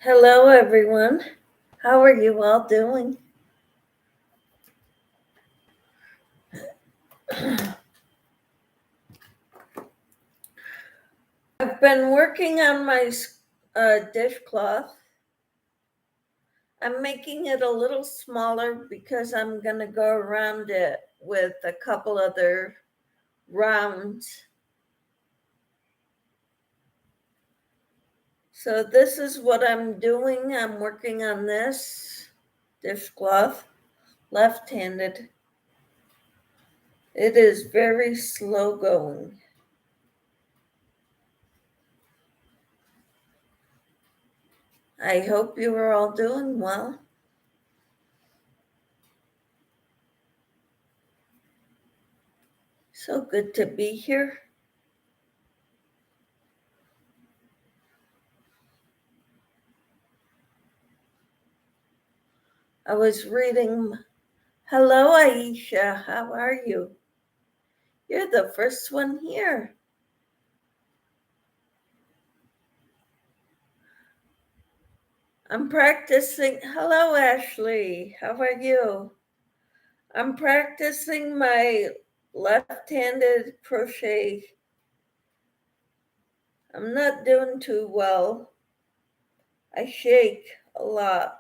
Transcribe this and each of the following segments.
Hello, everyone. How are you all doing? I've been working on my dishcloth. I'm making it a little smaller because I'm going to go around it with a couple other rounds. So this is what I'm doing. I'm working on this dishcloth, left-handed. It is very slow going. I hope you are all doing well. So good to be here. I was reading. Hello, Aisha. How are you? You're the first one here. I'm practicing. Hello, Ashley. How are you? I'm practicing my left-handed crochet. I'm not doing too well. I shake a lot.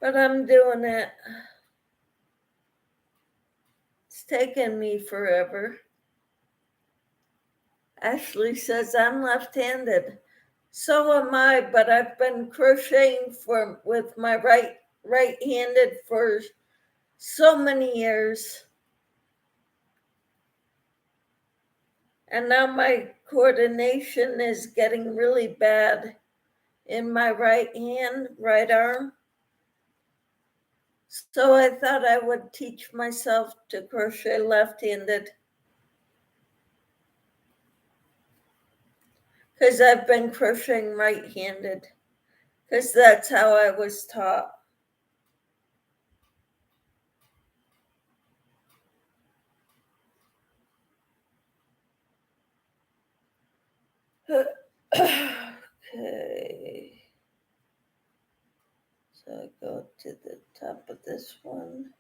But I'm doing it. It's taken me forever. Ashley says I'm left-handed. So am I, but I've been crocheting with my right-handed for so many years. And now my coordination is getting really bad in my right hand, right arm. So I thought I would teach myself to crochet left-handed because I've been crocheting right-handed because that's how I was taught. Okay. So I go to the top of this one.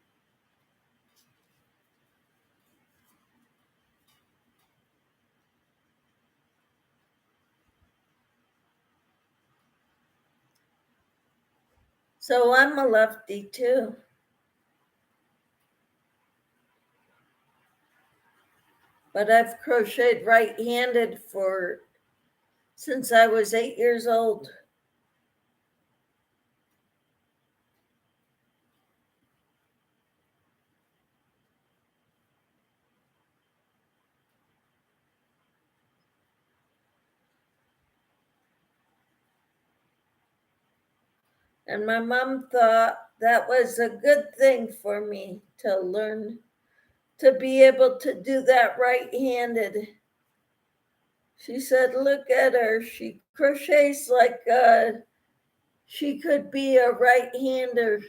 So I'm a lefty too. But I've crocheted right-handed since I was 8 years old. And my mom thought that was a good thing for me to learn to be able to do that right-handed. She said, look at her. She crochets like she could be a right-hander.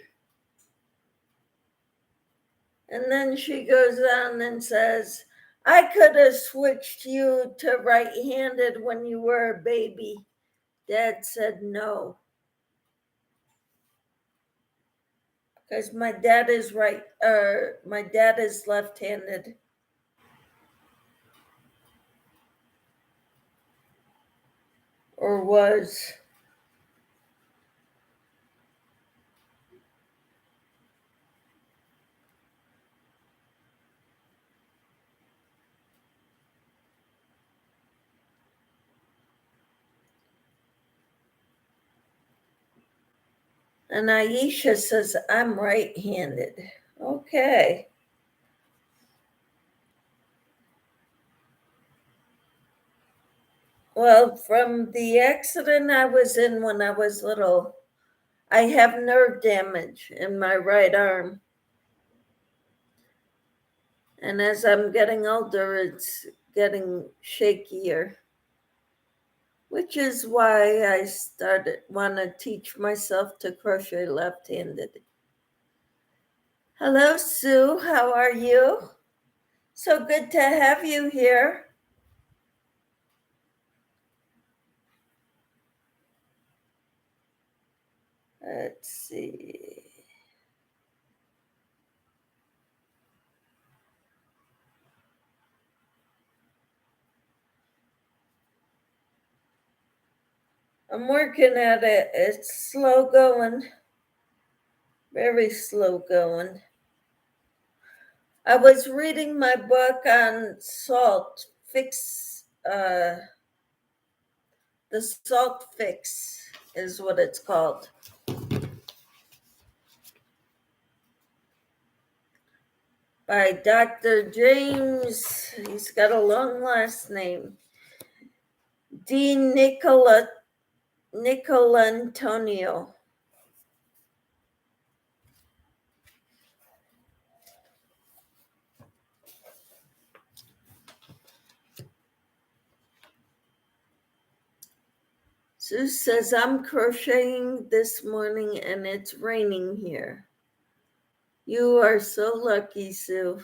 And then she goes on and says, I could have switched you to right-handed when you were a baby. Dad said no. Because my dad is left-handed. Or was. And Aisha says, I'm right-handed. Okay. Well, from the accident I was in when I was little, I have nerve damage in my right arm. And as I'm getting older, it's getting shakier, which is why I want to teach myself to crochet left-handed. Hello, Sue. How are you? So good to have you here. Let's see. I'm working at it. It's slow going, very slow going. I was reading my book on salt fix. The Salt Fix is what it's called. By Dr. James, he's got a long last name, D. Nicolantonio. Sue says, I'm crocheting this morning and it's raining here. You are so lucky, Sue.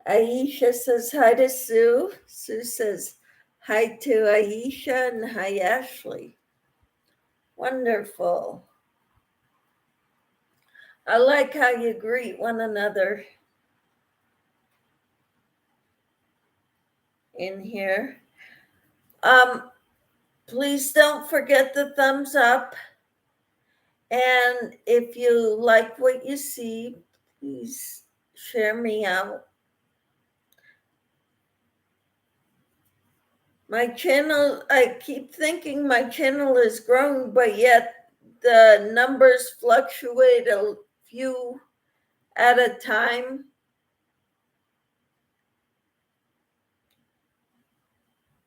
Aisha says hi to Sue. Sue says hi to Aisha and hi, Ashley. Wonderful. I like how you greet one another in here. Please don't forget the thumbs up. And if you like what you see, please share me out. My channel, I keep thinking my channel is growing, but yet the numbers fluctuate a few at a time.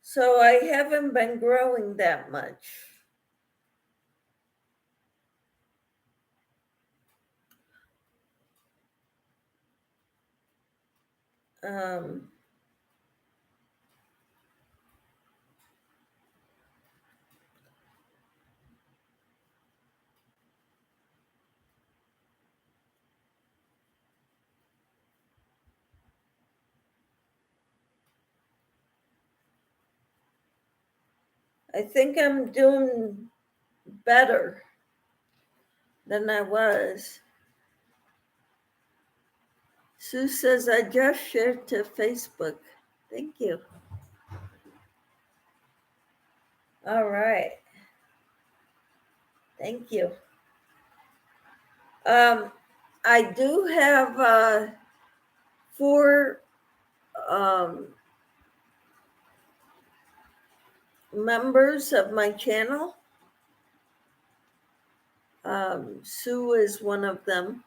So I haven't been growing that much. I think I'm doing better than I was. Sue says, I just shared to Facebook. Thank you. All right. Thank you. I do have 4 members of my channel. Sue is one of them.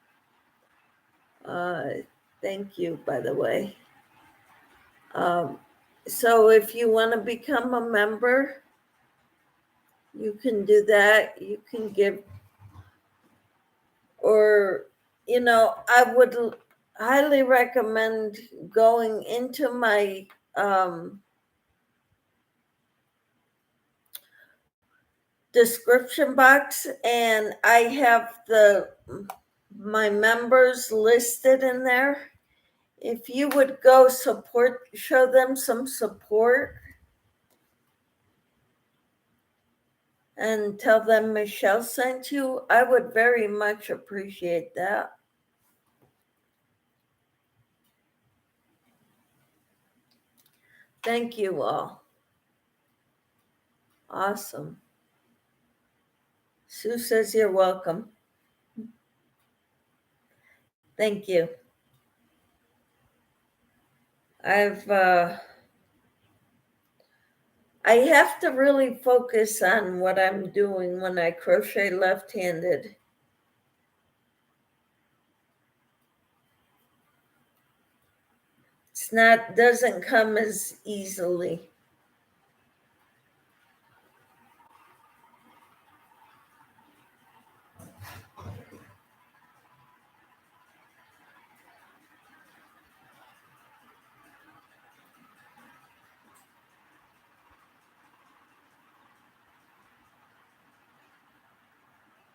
Thank you, by the way. So if you want to become a member, you can do that. You can give, or, I would highly recommend going into my description box, and I have my members listed in there. If you would go show them some support and tell them Michelle sent you, I would very much appreciate that. Thank you all. Awesome. Sue says you're welcome. Thank you. I have to really focus on what I'm doing when I crochet left-handed. Doesn't come as easily.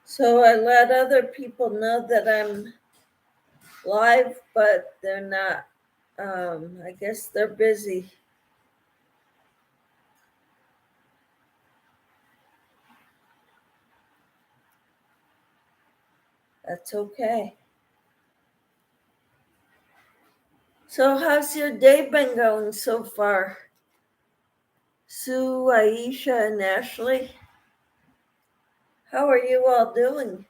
So I let other people know that I'm live, but they're not I guess they're busy. That's okay. So, how's your day been going so far? Sue, Aisha, and Ashley, how are you all doing?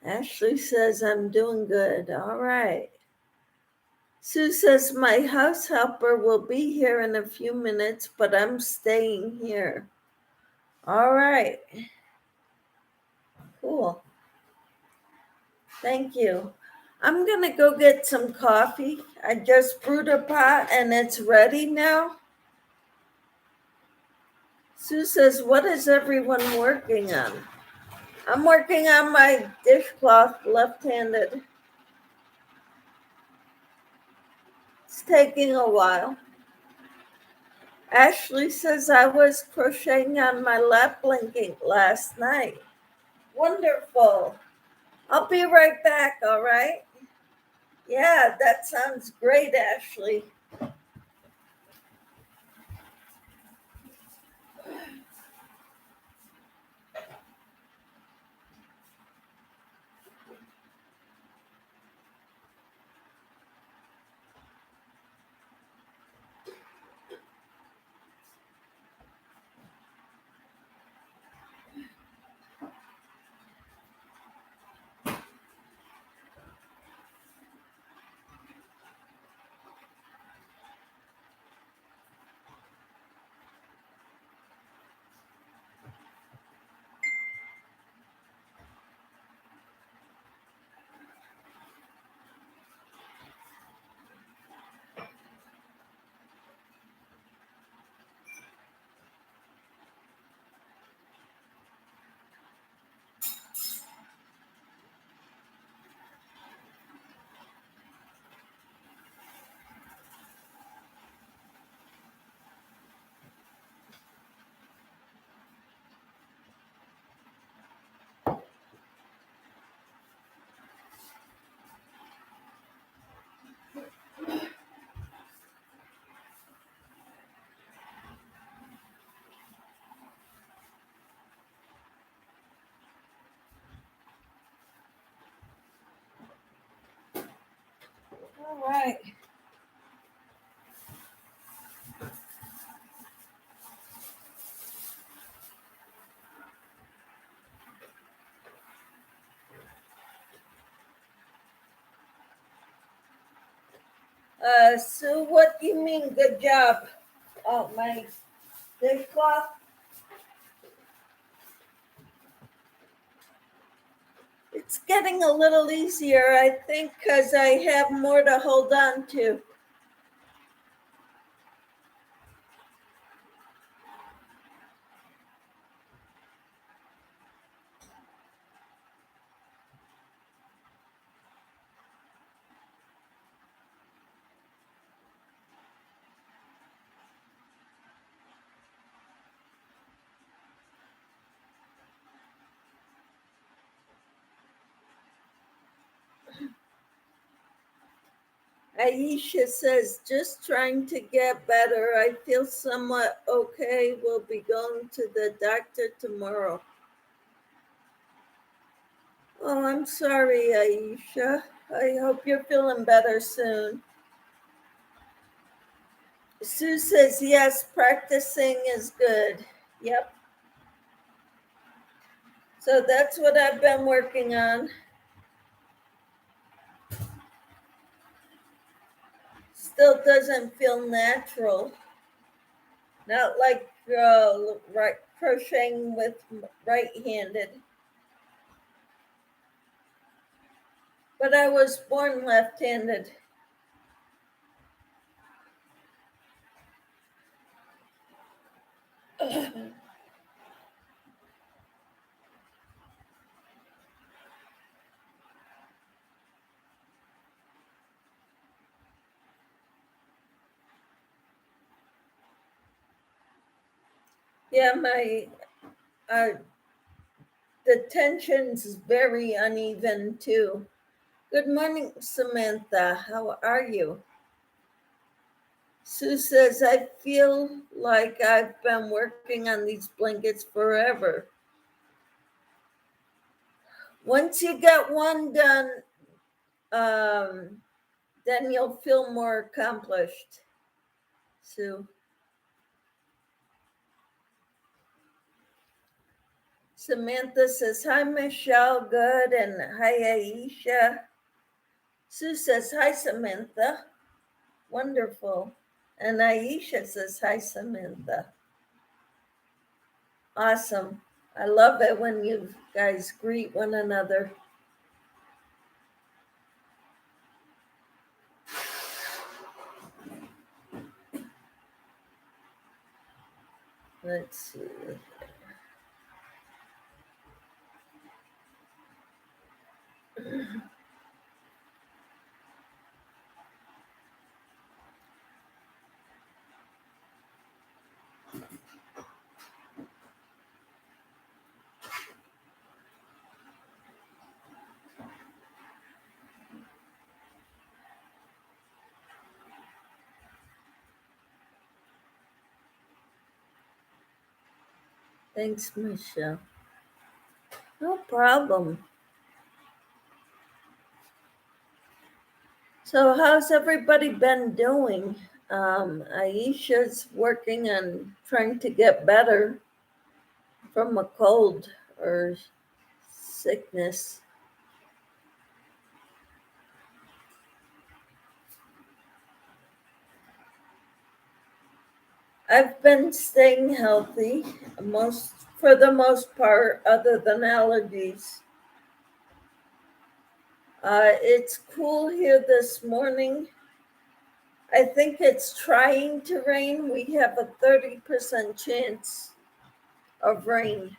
Ashley says I'm doing good. All right. Sue says my house helper will be here in a few minutes, but I'm staying here. All right. Cool. Thank you. I'm going to go get some coffee. I just brewed a pot and it's ready now. Sue says, what is everyone working on? I'm working on my dishcloth left-handed. It's taking a while. Ashley says I was crocheting on my lap blanket last night. Wonderful. I'll be right back, all right? Yeah, that sounds great, Ashley. All right. Sue, what do you mean, good job? Oh, my dishcloth? It's getting a little easier, I think, because I have more to hold on to. Aisha says, just trying to get better. I feel somewhat okay. We'll be going to the doctor tomorrow. Oh, I'm sorry, Aisha. I hope you're feeling better soon. Sue says, yes, practicing is good. Yep. So that's what I've been working on. Still doesn't feel natural. Not like right crocheting with right-handed. but I was born left-handed. Yeah, my uh, the tension's very uneven too. Good morning, Samantha. How are you? Sue says, I feel like I've been working on these blankets forever. Once you get one done, then you'll feel more accomplished, Sue. Samantha says, hi, Michelle. Good. And hi, Aisha. Sue says, hi, Samantha. Wonderful. And Aisha says, hi, Samantha. Awesome. I love it when you guys greet one another. Let's see. Thanks, Michelle. No problem. So, how's everybody been doing? Aisha's working on trying to get better from a cold or sickness. I've been staying healthy for the most part, other than allergies. It's cool here this morning. I think it's trying to rain. We have a 30% chance of rain.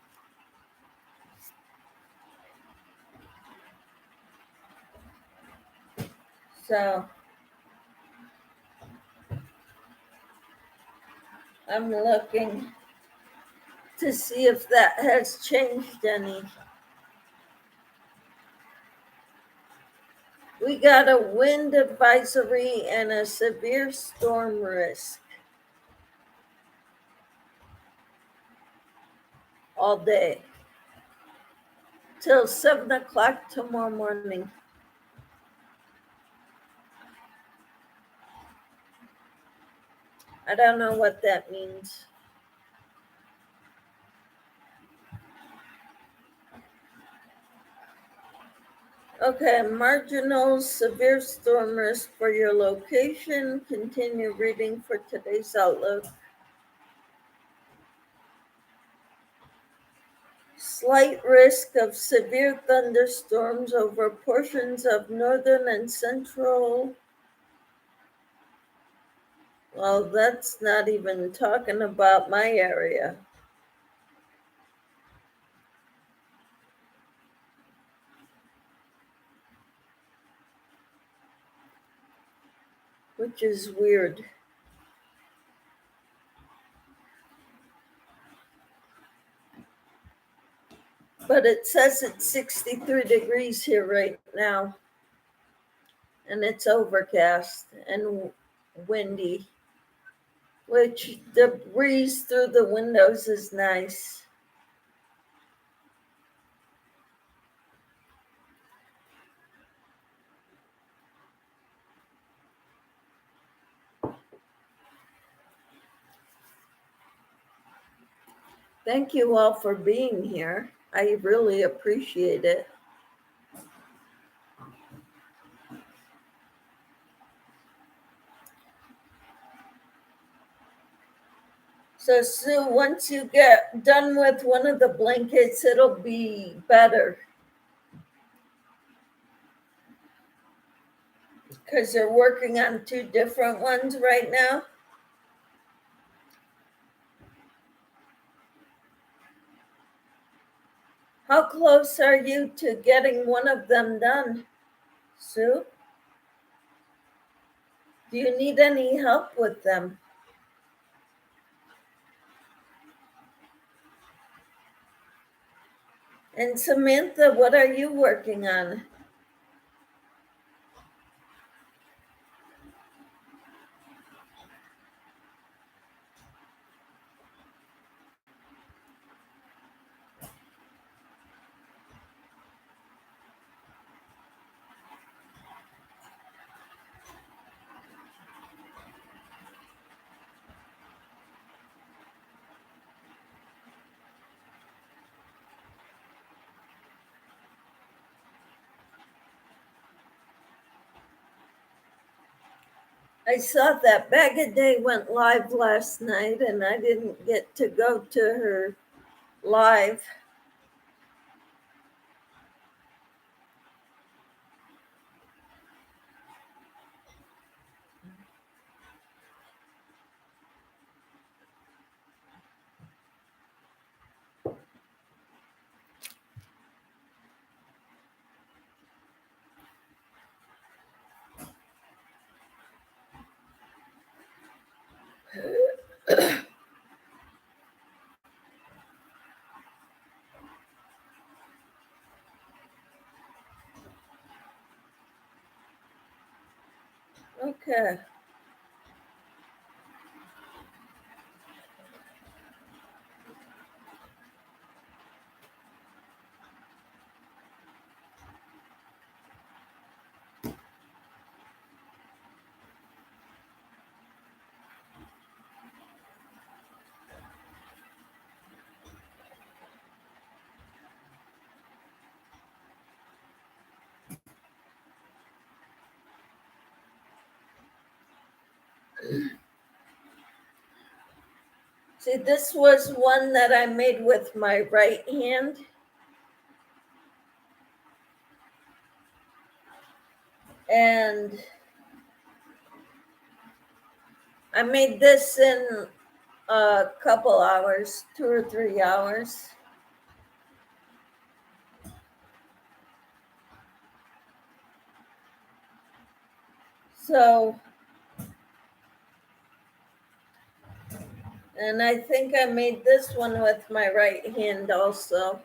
So I'm looking to see if that has changed any. We got a wind advisory and a severe storm risk all day till 7 o'clock tomorrow morning. I don't know what that means. Okay, marginal severe storm risk for your location. Continue reading for today's outlook. Slight risk of severe thunderstorms over portions of northern and central. Well, that's not even talking about my area. Which is weird. But it says it's 63 degrees here right now. And it's overcast and windy, which the breeze through the windows is nice. Thank you all for being here. I really appreciate it. So, Sue, once you get done with one of the blankets, it'll be better. Because you're working on two different ones right now. How close are you to getting one of them done, Sue? Do you need any help with them? And Samantha, what are you working on? I saw that Bag a Day went live last night and I didn't get to go to her live. Okay. See, this was one that I made with my right hand. And I made this in a couple hours, 2 or 3 hours. So, and I think I made this one with my right hand also.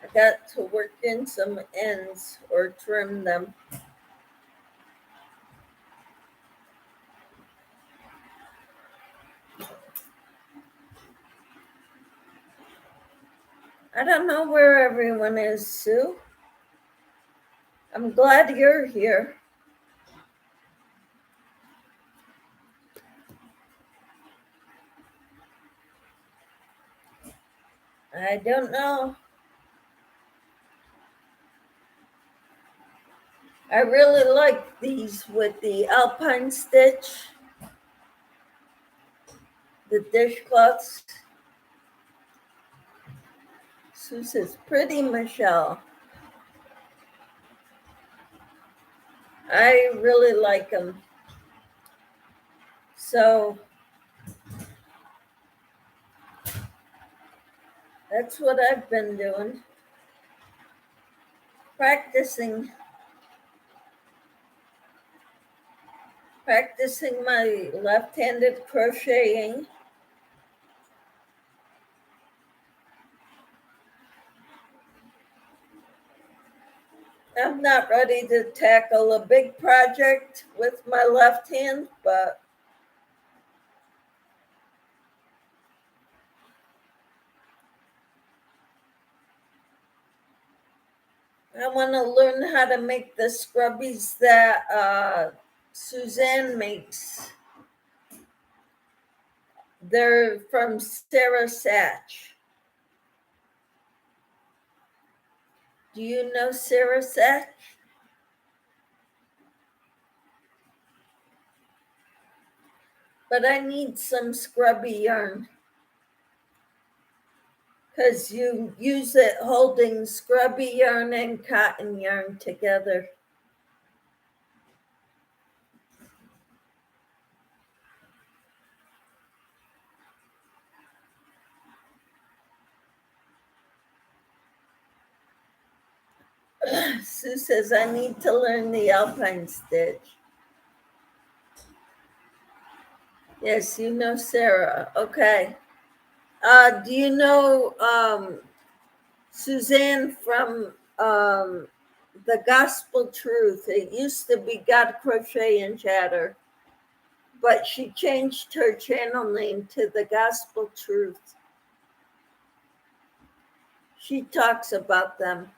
I got to work in some ends or trim them. I don't know where everyone is, Sue. I'm glad you're here. I don't know. I really like these with the alpine stitch, the dishcloths. Sue says, pretty Michelle. I really like them. So that's what I've been doing. Practicing my left-handed crocheting. I'm not ready to tackle a big project with my left hand, but I want to learn how to make the scrubbies that Suzanne makes. They're from Sarah Satch. Do you know Sarah Satch? But I need some scrubby yarn because you use it holding scrubby yarn and cotton yarn together. Sue says, I need to learn the alpine stitch. Yes, you know Sarah. Okay. Do you know Suzanne from the Gospel Truth? It used to be God Crochet and Chatter, but she changed her channel name to the Gospel Truth. She talks about them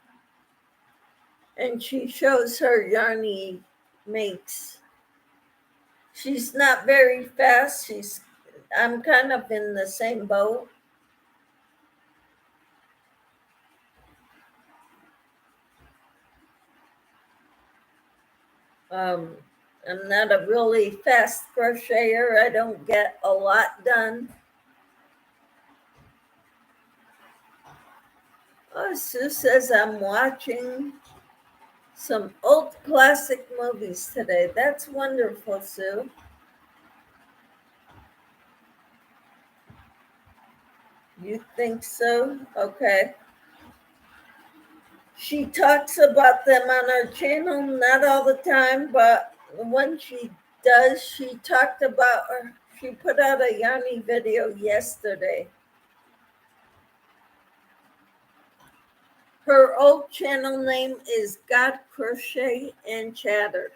and she shows her yarny makes. She's not very fast. I'm kind of in the same boat. I'm not a really fast crocheter. I don't get a lot done. Oh, Sue says I'm watching some old classic movies today. That's wonderful, Sue. You think so? Okay. She talks about them on her channel, not all the time, but when she does, she talked about she put out a yarny video yesterday. Her old channel name is God Crochet and Chatter.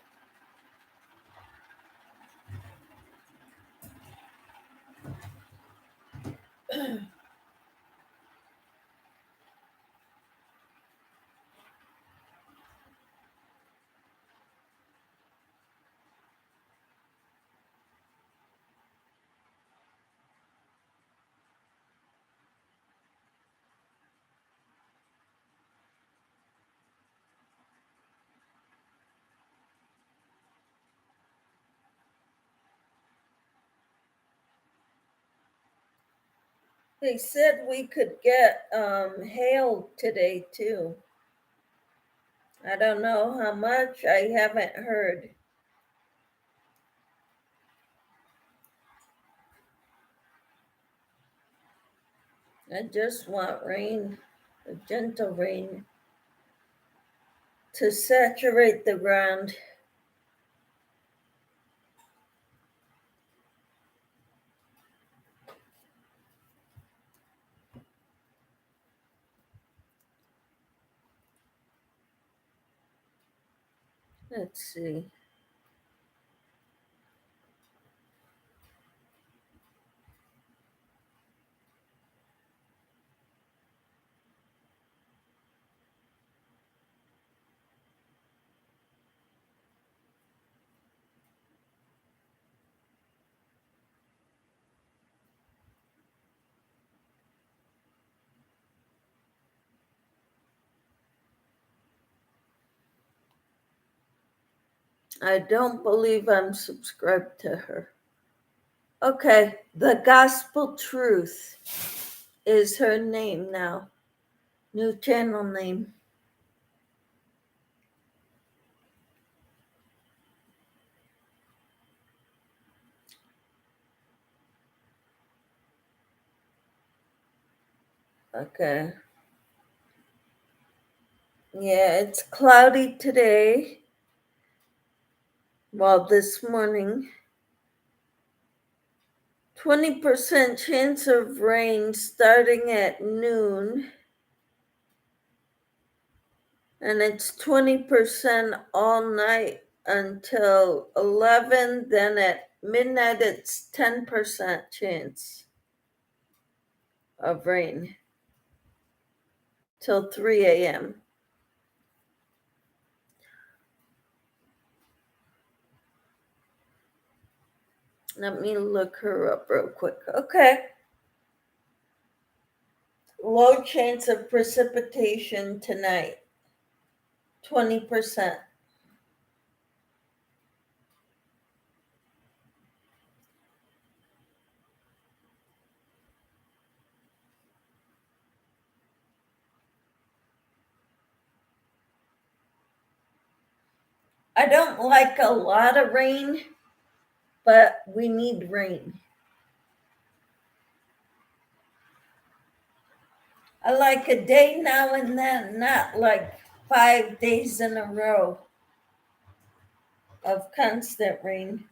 They said we could get hail today too. I don't know how much. I haven't heard. I just want rain, a gentle rain, to saturate the ground. Let's see. I don't believe I'm subscribed to her. Okay, the Gospel Truth is her name now. New channel name. Okay. Yeah, it's cloudy today. Well, this morning. 20% chance of rain starting at noon. And it's 20% all night until 11. Then at midnight, it's 10% chance of rain till 3 a.m. Let me look her up real quick. Okay. Low chance of precipitation tonight, 20%. I don't like a lot of rain, but we need rain. I like a day now and then, not like 5 days in a row of constant rain.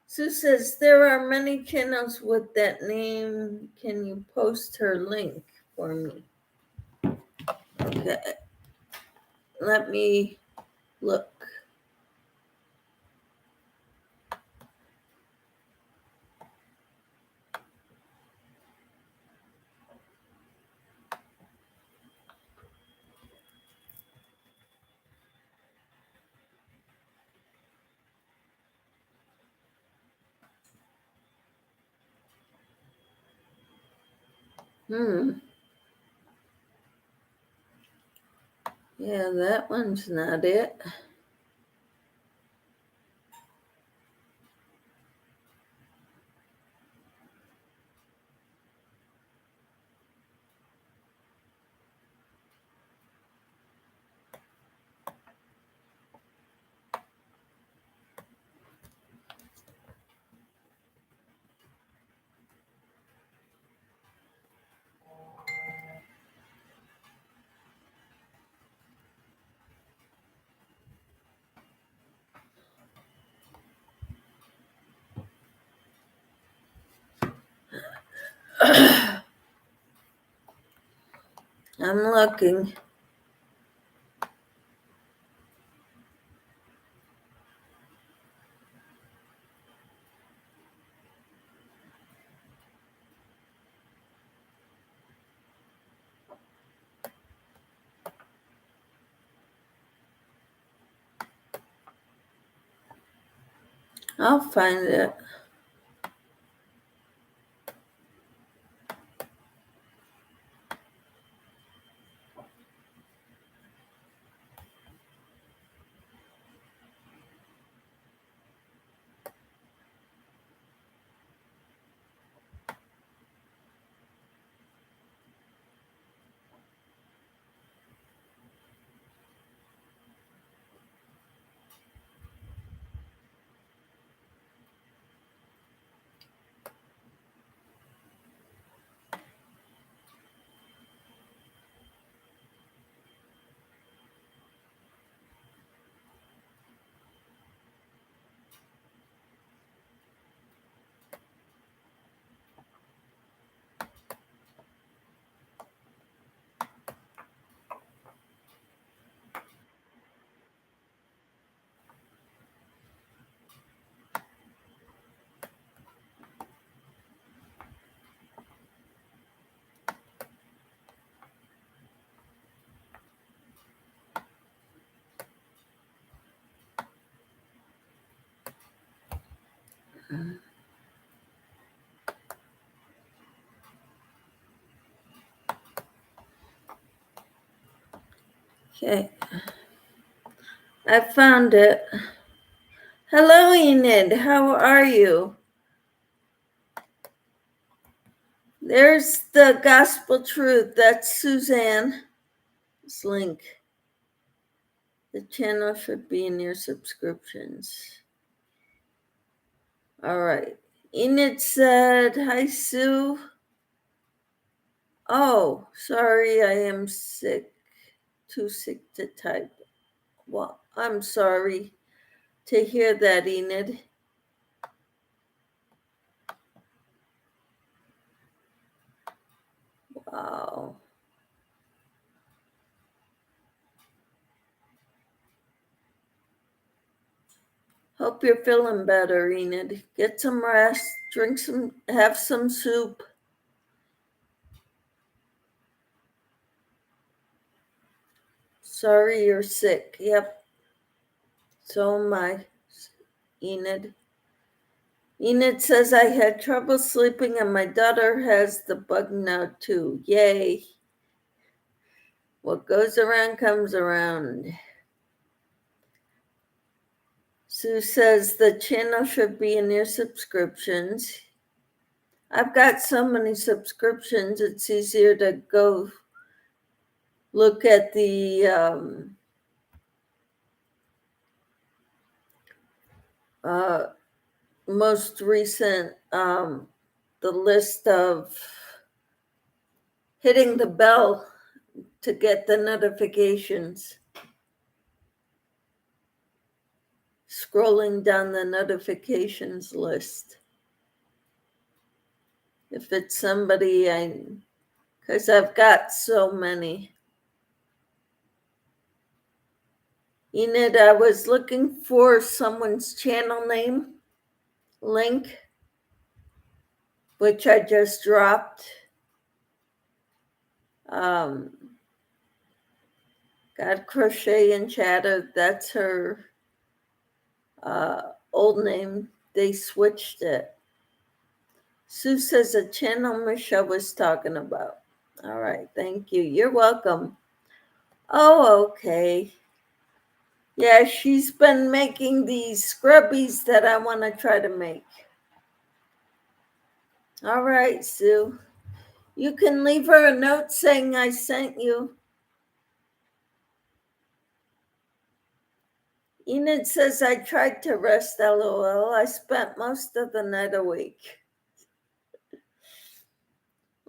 Sue says there are many channels with that name. Can you post her link for me? Okay. Let me look. Yeah, that one's not it. I'm looking. I'll find it. Okay. I found it. Hello, Enid. How are you? There's the gospel truth. That's Suzanne's link. The channel should be in your subscriptions. All right. Enid said, hi, Sue. Oh, sorry, I am sick. Too sick to type. Well, I'm sorry to hear that, Enid. Wow. Hope you're feeling better, Enid. Get some rest, have some soup. Sorry you're sick. Yep. So am I, Enid. Enid says I had trouble sleeping and my daughter has the bug now too. Yay. What goes around comes around. Sue says the channel should be in your subscriptions. I've got so many subscriptions, it's easier to go look at the uh, most recent, the list of hitting the bell to get the notifications, scrolling down the notifications list. If it's somebody because I've got so many. Enid, I was looking for someone's channel name link, which I just dropped. Got Crochet and Chatter. That's her old name. They switched it. Sue says a channel Michelle was talking about. All right, thank you. You're welcome. Oh, okay. Yeah, she's been making these scrubbies that I want to try to make. All right, Sue. You can leave her a note saying I sent you. Enid says I tried to rest, LOL. I spent most of the night awake.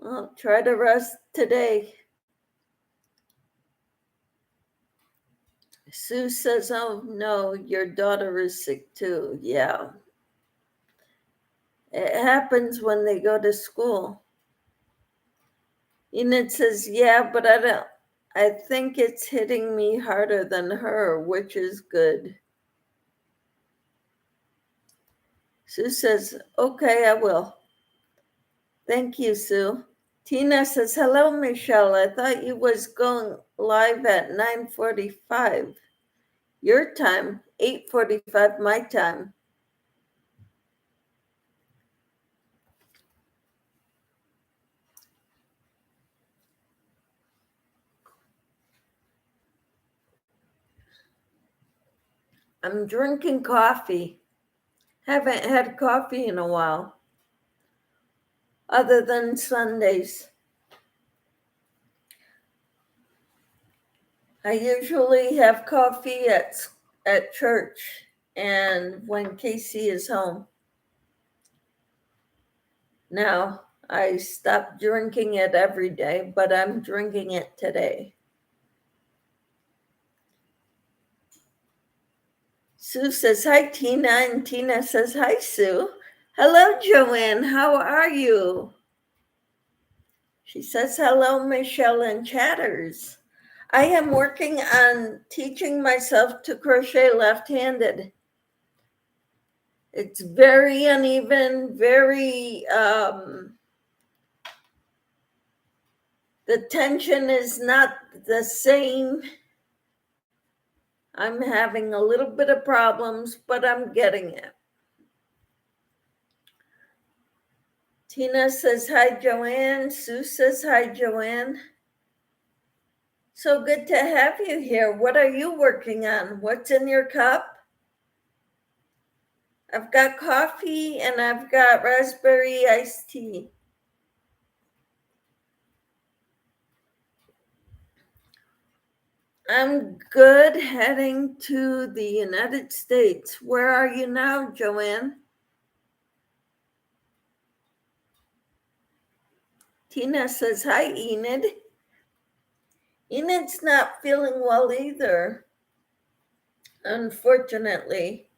I'll try to rest today. Sue says, oh no, your daughter is sick too. Yeah. It happens when they go to school. Enid says, yeah, but I think it's hitting me harder than her, which is good. Sue says, okay, I will. Thank you, Sue. Tina says, hello, Michelle. I thought you was going live at 9:45 your time, 8:45 my time. I'm drinking coffee. Haven't had coffee in a while, other than Sundays. I usually have coffee at church and when Casey is home. Now, I stopped drinking it every day, but I'm drinking it today. Sue says, hi, Tina, and Tina says, hi, Sue. Hello, Joanne, how are you? She says, hello, Michelle and Chatters. I am working on teaching myself to crochet left-handed. It's very uneven, very, the tension is not the same. I'm having a little bit of problems, but I'm getting it. Tina says, hi, Joanne. Sue says, hi, Joanne. So good to have you here. What are you working on? What's in your cup? I've got coffee and I've got raspberry iced tea. I'm good, heading to the United States. Where are you now, Joanne? Tina says, hi, Enid. Enid's not feeling well either, unfortunately.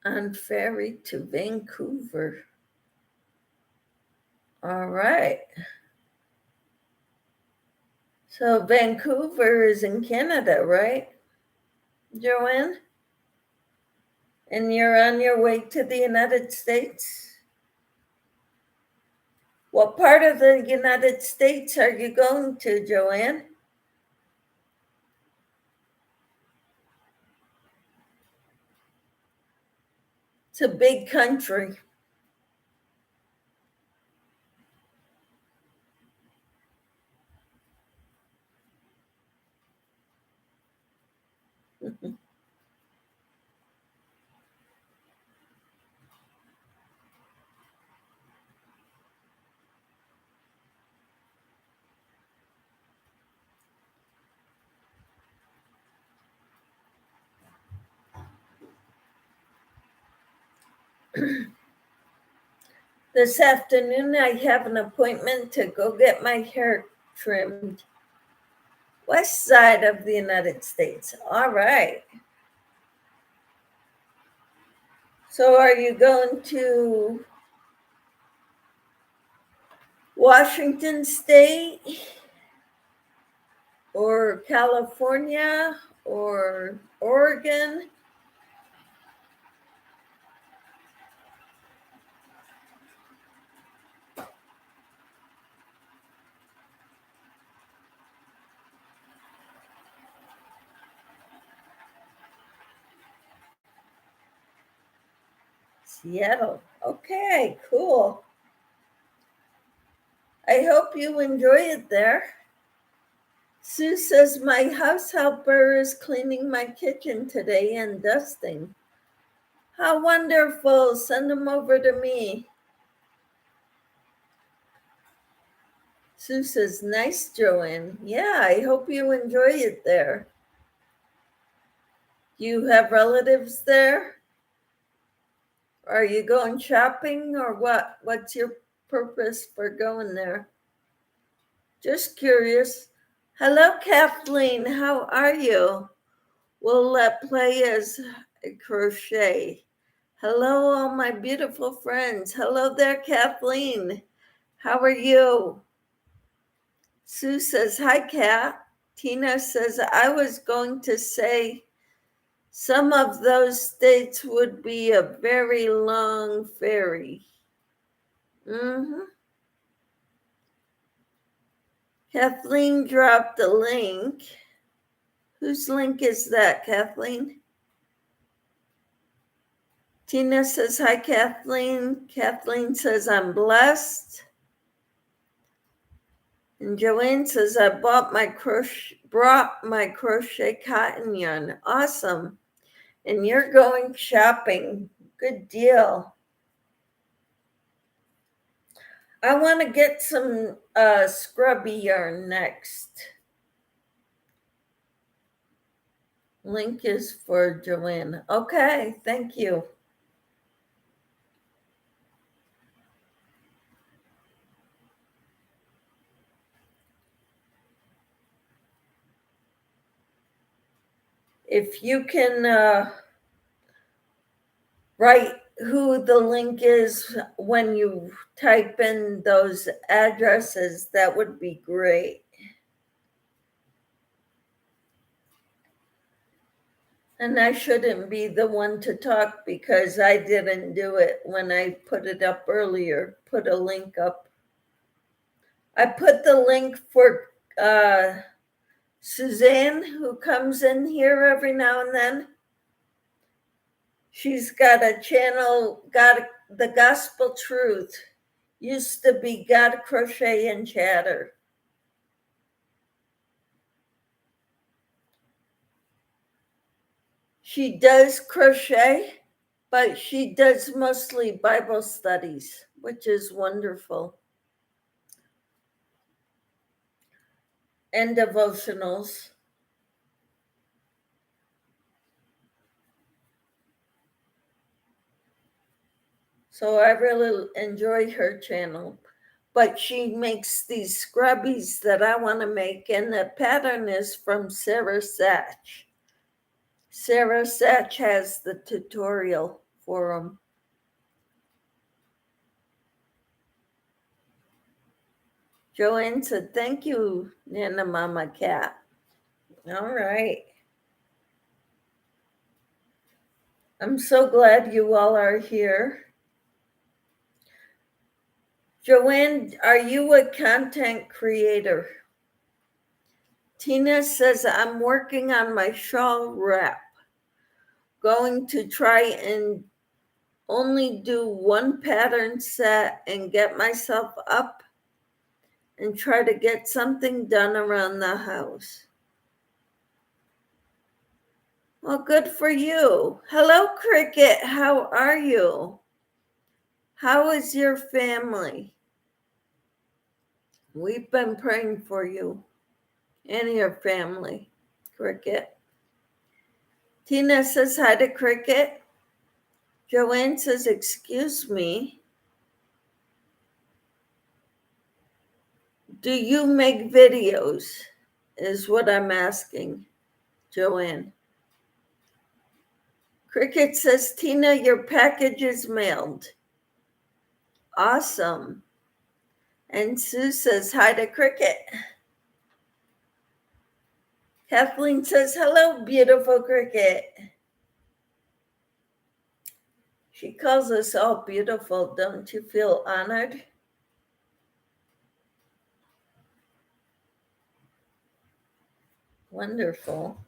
On ferry to Vancouver. All right. So Vancouver is in Canada, right, Joanne? And you're on your way to the United States? What part of the United States are you going to, Joanne? It's a big country. This afternoon, I have an appointment to go get my hair trimmed. West side of the United States. All right. So, are you going to Washington State or California or Oregon? Seattle. Okay, cool. I hope you enjoy it there. Sue says my house helper is cleaning my kitchen today and dusting. How wonderful. Send them over to me. Sue says, nice, Joanne. Yeah, I hope you enjoy it there. Do you have relatives there? Are you going shopping or what? What's your purpose for going there? Just curious. Hello, Kathleen. How are you? We'll play as Crochet. Hello, all my beautiful friends. Hello there, Kathleen. How are you? Sue says, hi, Kat. Tina says, I was going to say some of those states would be a very long ferry. Kathleen dropped a link. Whose link is that, Kathleen? Tina says, hi, Kathleen. Kathleen says, I'm blessed. And Joanne says, I brought my crochet cotton yarn. Awesome. And you're going shopping. Good deal. I want to get some scrubby yarn next. Link is for Joanne. Okay, thank you. If you can write who the link is when you type in those addresses, that would be great. And I shouldn't be the one to talk because I didn't do it when I put it up earlier, put a link up. I put the link for Suzanne, who comes in here every now and then. She's got a channel, got the Gospel Truth. Used to be Got Crochet and Chatter. She does crochet, but she does mostly Bible studies, which is wonderful. And devotionals. So I really enjoy her channel. But she makes these scrubbies that I want to make, and the pattern is from Sarah Satch. Sarah Satch has the tutorial for them. Joanne said, thank you, Nana Mama Cat. All right. I'm so glad you all are here. Joanne, are you a content creator? Tina says, I'm working on my shawl wrap. Going to try and only do one pattern set and get myself up and try to get something done around the house. Well, good for you. Hello, Cricket. How are you? How is your family? We've been praying for you and your family, Cricket. Tina says hi to Cricket. Joanne says, excuse me, do you make videos? Is what I'm asking, Joanne. Cricket says, Tina, your package is mailed. Awesome. And Sue says, hi to Cricket. Kathleen says, hello, beautiful Cricket. She calls us all beautiful. Don't you feel honored? Wonderful.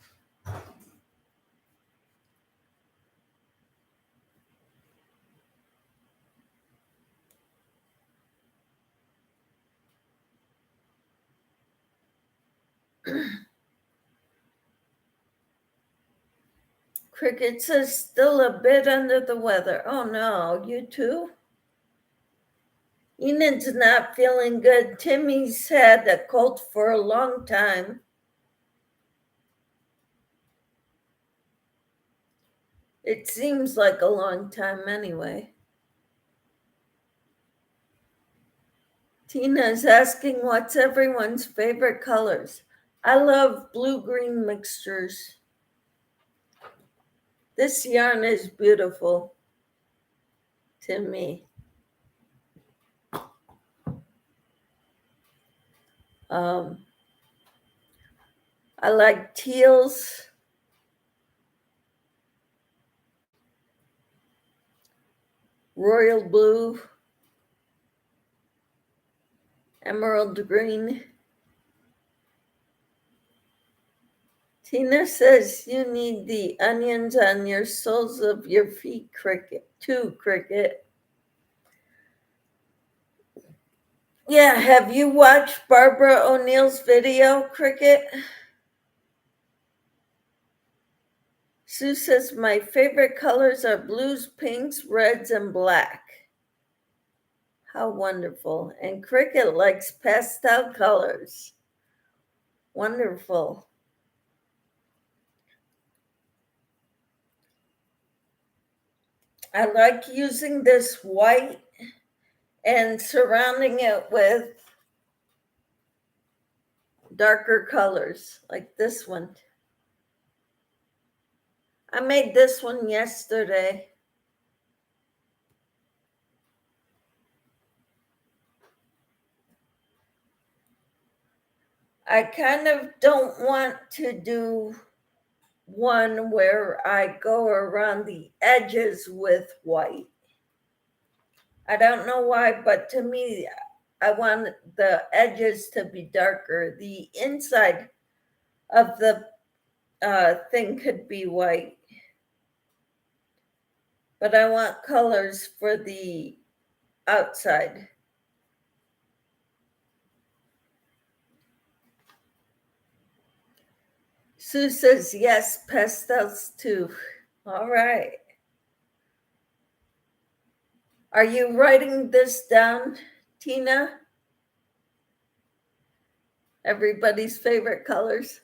Cricket says, still a bit under the weather. Oh no, you too? Enid's not feeling good. Timmy's had a cold for a long time. It seems like a long time anyway. Tina's asking what's everyone's favorite colors. I love blue-green mixtures. This yarn is beautiful to me. I like teals, royal blue, emerald green. Tina says you need the onions on your soles of your feet, Cricket, too, Cricket. Yeah, have you watched Barbara O'Neill's video, Cricket? Sue says my favorite colors are blues, pinks, reds, and black. How wonderful. And Cricket likes pastel colors. Wonderful. I like using this white and surrounding it with darker colors like this one. I made this one yesterday. I kind of don't want to do one where I go around the edges with white. I don't know why, but to me, I want the edges to be darker. The inside of the thing could be white, but I want colors for the outside. Sue says, yes, pastels too. All right. Are you writing this down, Tina? Everybody's favorite colors.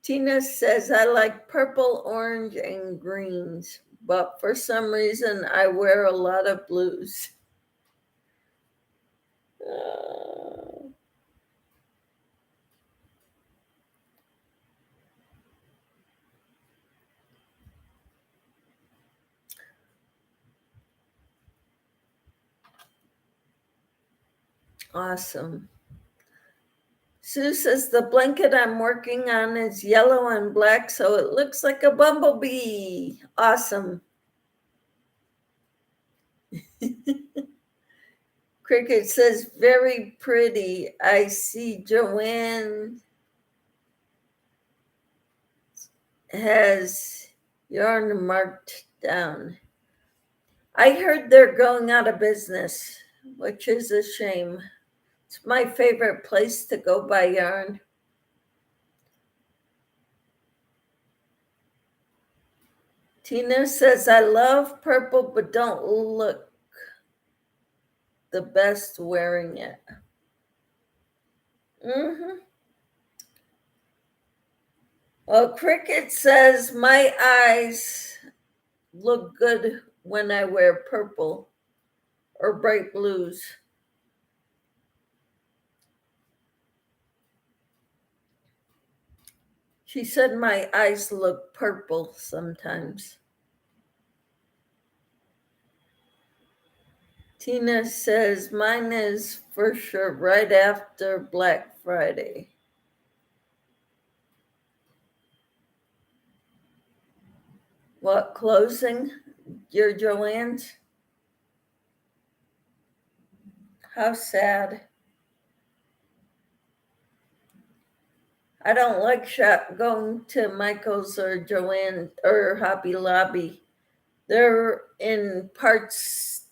Tina says, I like purple, orange, and greens, but for some reason I wear a lot of blues. Awesome. Sue says the blanket I'm working on is yellow and black, so it looks like a bumblebee. Awesome. Cricket says, very pretty. I see Joanne has yarn marked down. I heard they're going out of business, which is a shame. It's my favorite place to go buy yarn. Tina says, I love purple, but don't look the best wearing it. Well, Cricket says, my eyes look good when I wear purple or bright blues. She said my eyes look purple sometimes. Tina says mine is for sure right after Black Friday. What, closing? Your Joanne's? How sad. I don't like going to Michael's or Joanne or Hobby Lobby. They're in parts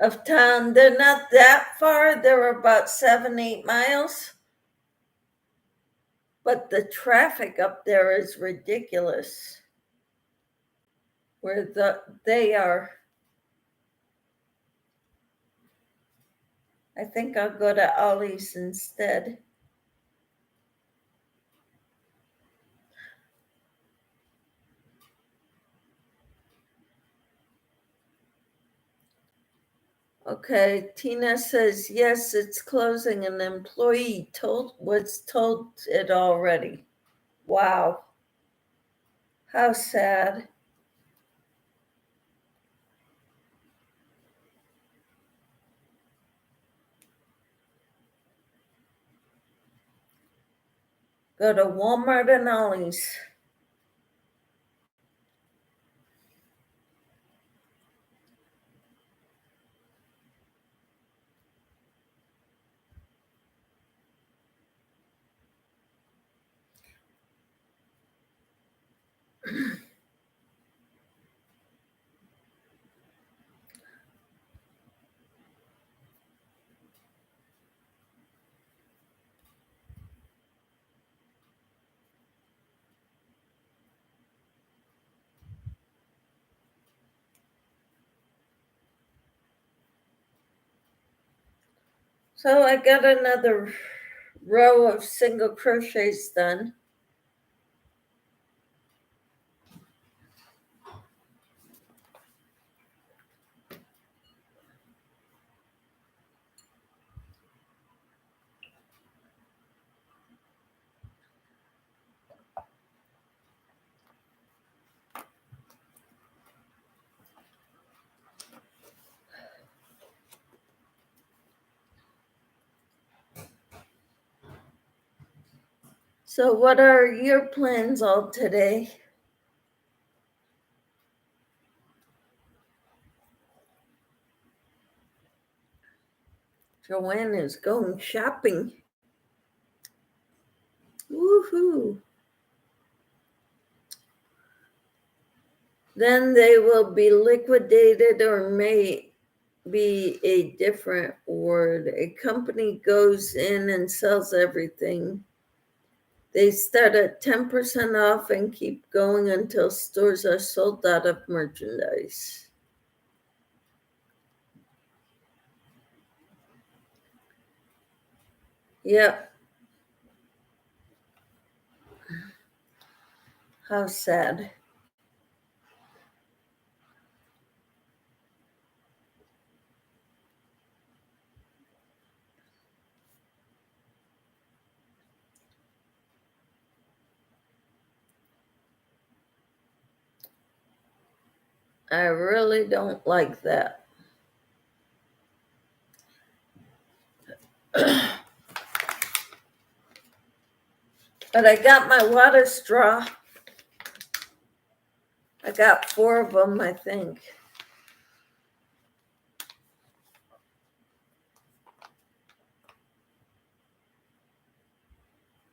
of town. They're not that far. They're about 7-8 miles. But the traffic up there is ridiculous. Where they are. I think I'll go to Ollie's instead. Okay, Tina says, yes, it's closing. An employee was told it already. Wow. How sad. Go to Walmart and Ollie's. So I got another row of single crochets done. So what are your plans all today? Joanne is going shopping. Woohoo. Then they will be liquidated, or may be a different word. A company goes in and sells everything. They start at 10% off and keep going until stores are sold out of merchandise. Yep. How sad. I really don't like that. But I got my water straw. I got 4 of them, I think.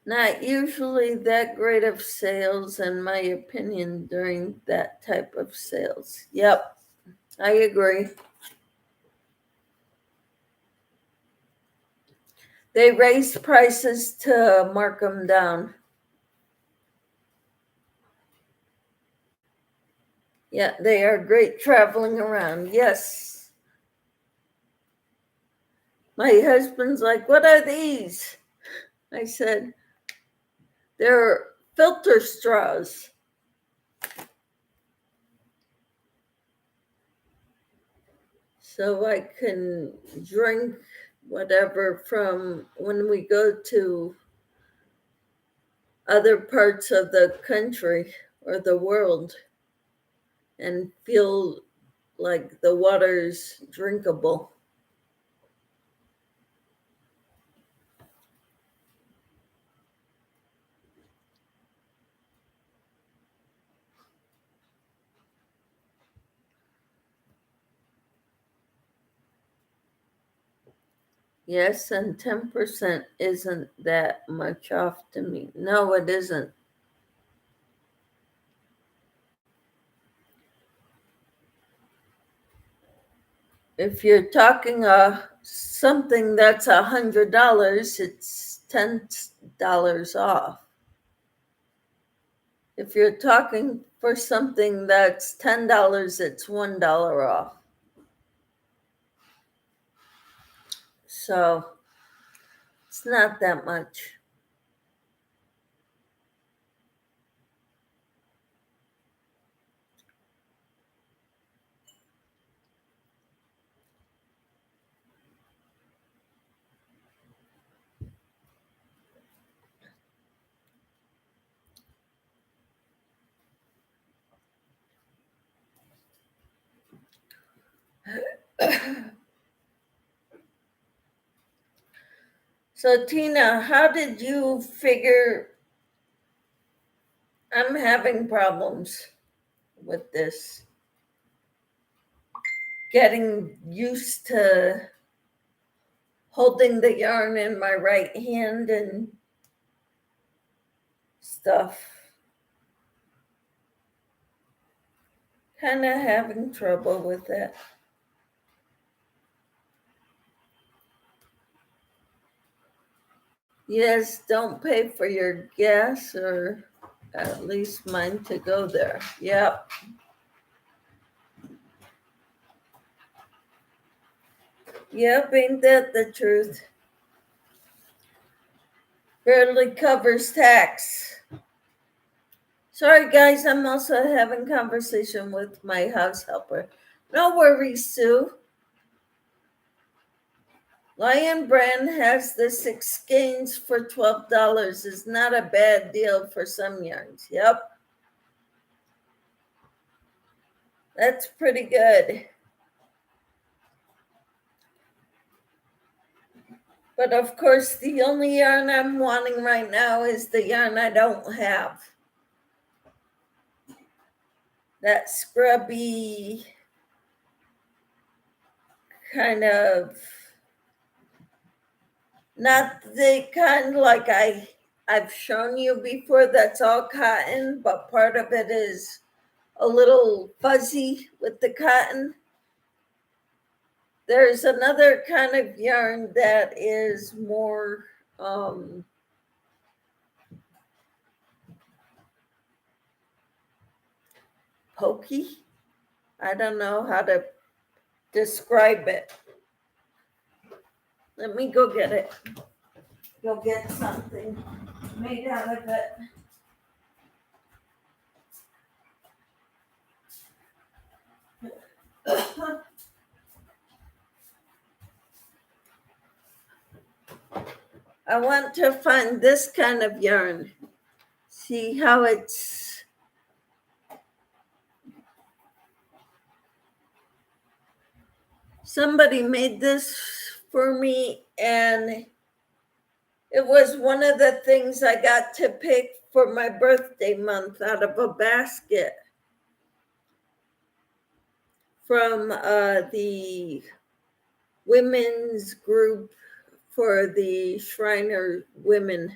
Not usually that great of sales, in my opinion, during that type of sales. Yep, I agree. They raised prices to mark them down. Yeah, they are great traveling around. Yes. My husband's like, what are these? I said, they're filter straws. so I can drink whatever from when we go to other parts of the country or the world and feel like the water's drinkable. Yes, and 10% isn't that much off to me. No, it isn't. If you're talking something that's $100, it's $10 off. If you're talking for something that's $10, it's $1 off. So it's not that much. So, Tina, how did you figure I'm having problems with this? Getting used to holding the yarn in my right hand and stuff. Kind of having trouble with it. Yes, don't pay for your gas or at least mine to go there. Yep. Yep, ain't that the truth? Barely covers tax. Sorry, guys, I'm also having conversation with my house helper. No worries, Sue. Lion Brand has the 6 skeins for $12. Is not a bad deal for some yarns. Yep. That's pretty good. But of course, the only yarn I'm wanting right now is the yarn I don't have. That scrubby kind of, not the kind like I've shown you before that's all cotton, but part of it is a little fuzzy with the cotton. There's another kind of yarn that is more pokey. I don't know how to describe it. Let me go get it. Go get something made out of it. I want to find this kind of yarn. See how it's somebody made this for me, and it was one of the things I got to pick for my birthday month out of a basket from the women's group for the Shriner women.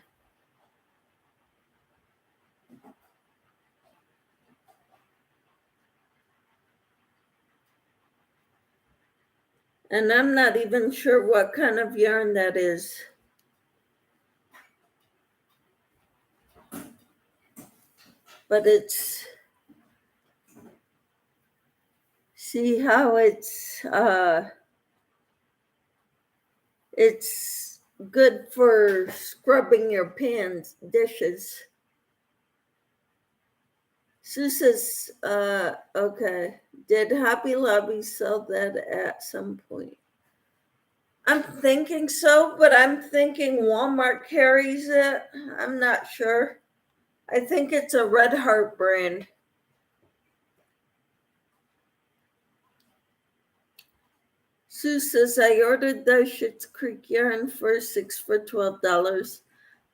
And I'm not even sure what kind of yarn that is. But it's, see how it's good for scrubbing your pans, dishes. Sue says, okay. Did Hobby Lobby sell that at some point? I'm thinking so, but I'm thinking Walmart carries it. I'm not sure. I think it's a Red Heart brand. Sue says, I ordered the Schitt's Creek yarn for 6 for $12.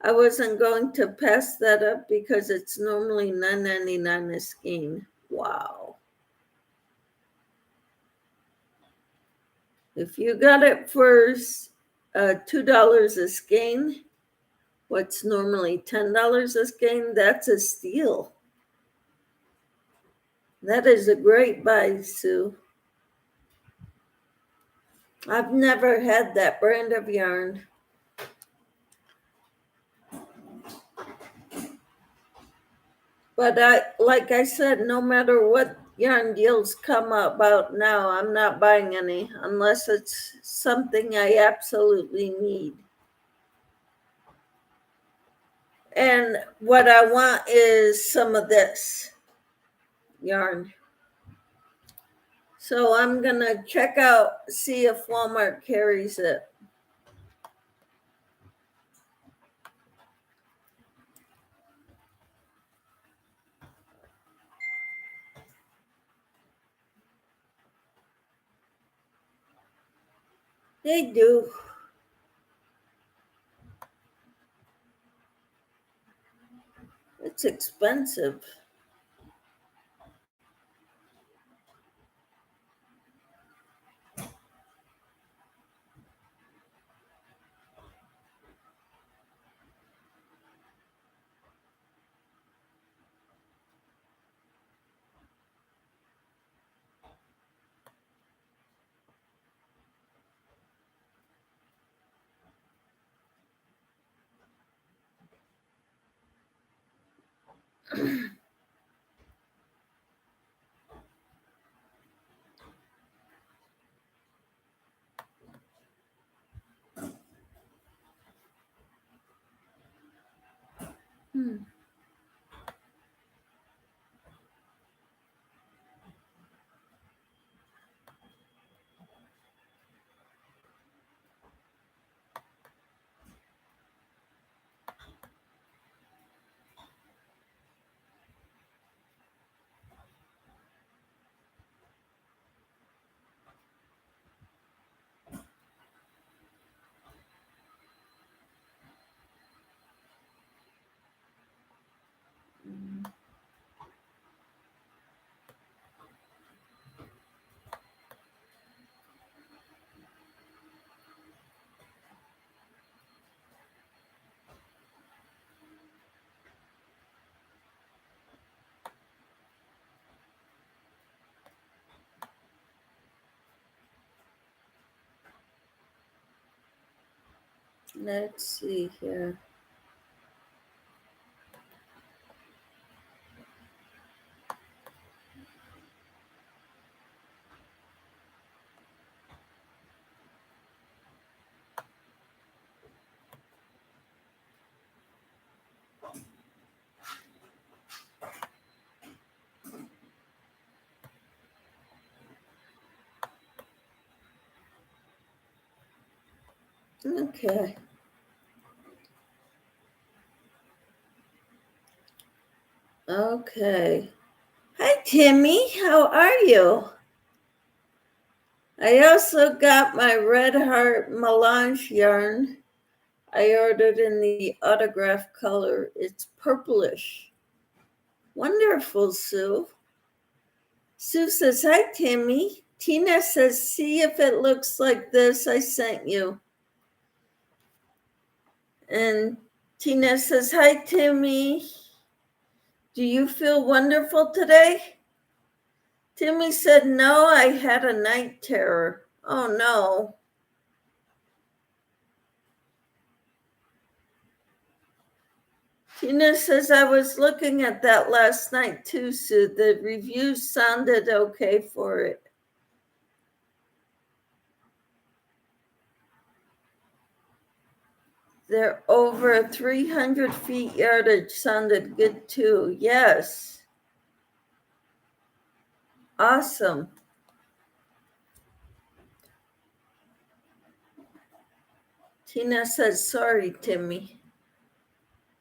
I wasn't going to pass that up because it's normally $9.99 a skein. Wow. If you got it for $2 a skein, what's normally $10 a skein, that's a steal. That is a great buy, Sue. I've never had that brand of yarn. But like I said, no matter what yarn deals come about now, I'm not buying any unless it's something I absolutely need. And what I want is some of this yarn. So I'm going to check out, see if Walmart carries it. They do. It's expensive. Let's see here. Okay. Okay. Hi, Timmy. How are you? I also got my Red Heart melange yarn. I ordered in the autograph color. It's purplish. Wonderful, Sue. Sue says, hi, Timmy. Tina says, see if it looks like this I sent you. And Tina says, hi, Timmy. Do you feel wonderful today? Timmy said, no, I had a night terror. Oh, no. Tina says, I was looking at that last night too, Sue. The reviews sounded okay for it. They're over 300 feet yardage sounded good too. Yes. Awesome. Tina says, sorry, Timmy.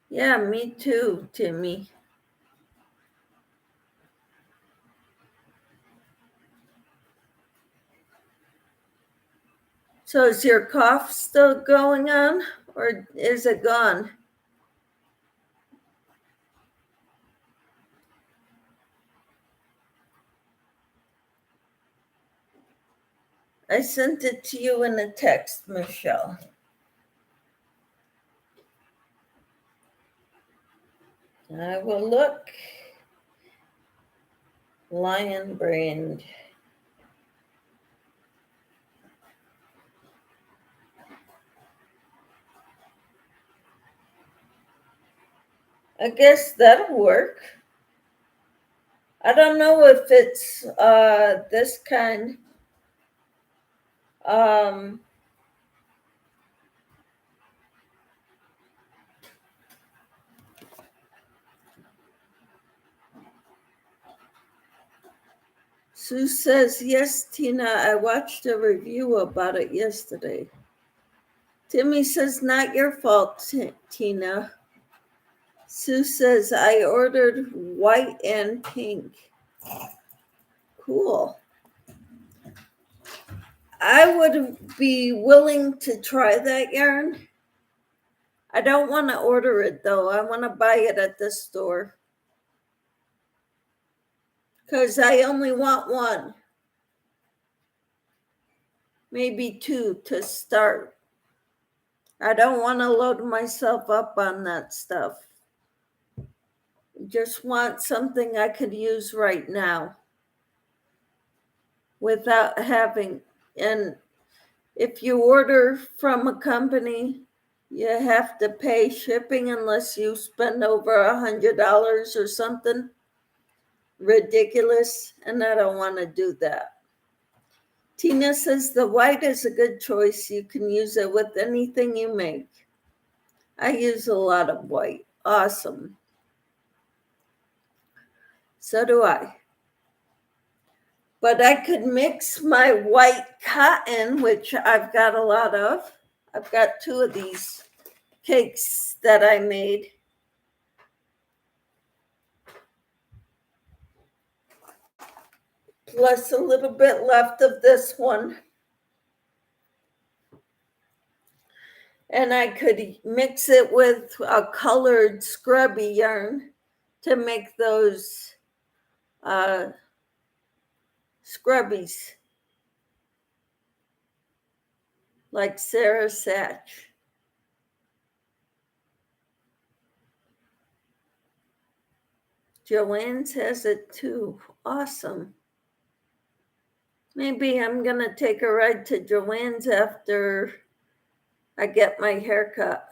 Yeah, me too, Timmy. So is your cough still going on or is it gone? I sent it to you in a text, Michelle. I will look. Lion brained. I guess that'll work. I don't know if it's this kind. Um, Sue says, yes, Tina, I watched a review about it yesterday. Timmy says, not your fault, Tina. Sue says, I ordered white and pink. Cool. I would be willing to try that yarn. I don't want to order it though. I want to buy it at the store. Because I only want one. Maybe two to start. I don't want to load myself up on that stuff. Just want something I could use right now without having. And if you order from a company, you have to pay shipping unless you spend over $100 or something ridiculous. And I don't want to do that. Tina says the white is a good choice. You can use it with anything you make. I use a lot of white. Awesome. So do I. But I could mix my white cotton, which I've got a lot of. I've got two of these cakes that I made. Plus a little bit left of this one. And I could mix it with a colored scrubby yarn to make those scrubbies like Sarah Satch. Joanne's has it too. Awesome. Maybe I'm going to take a ride to Joanne's after I get my hair cut.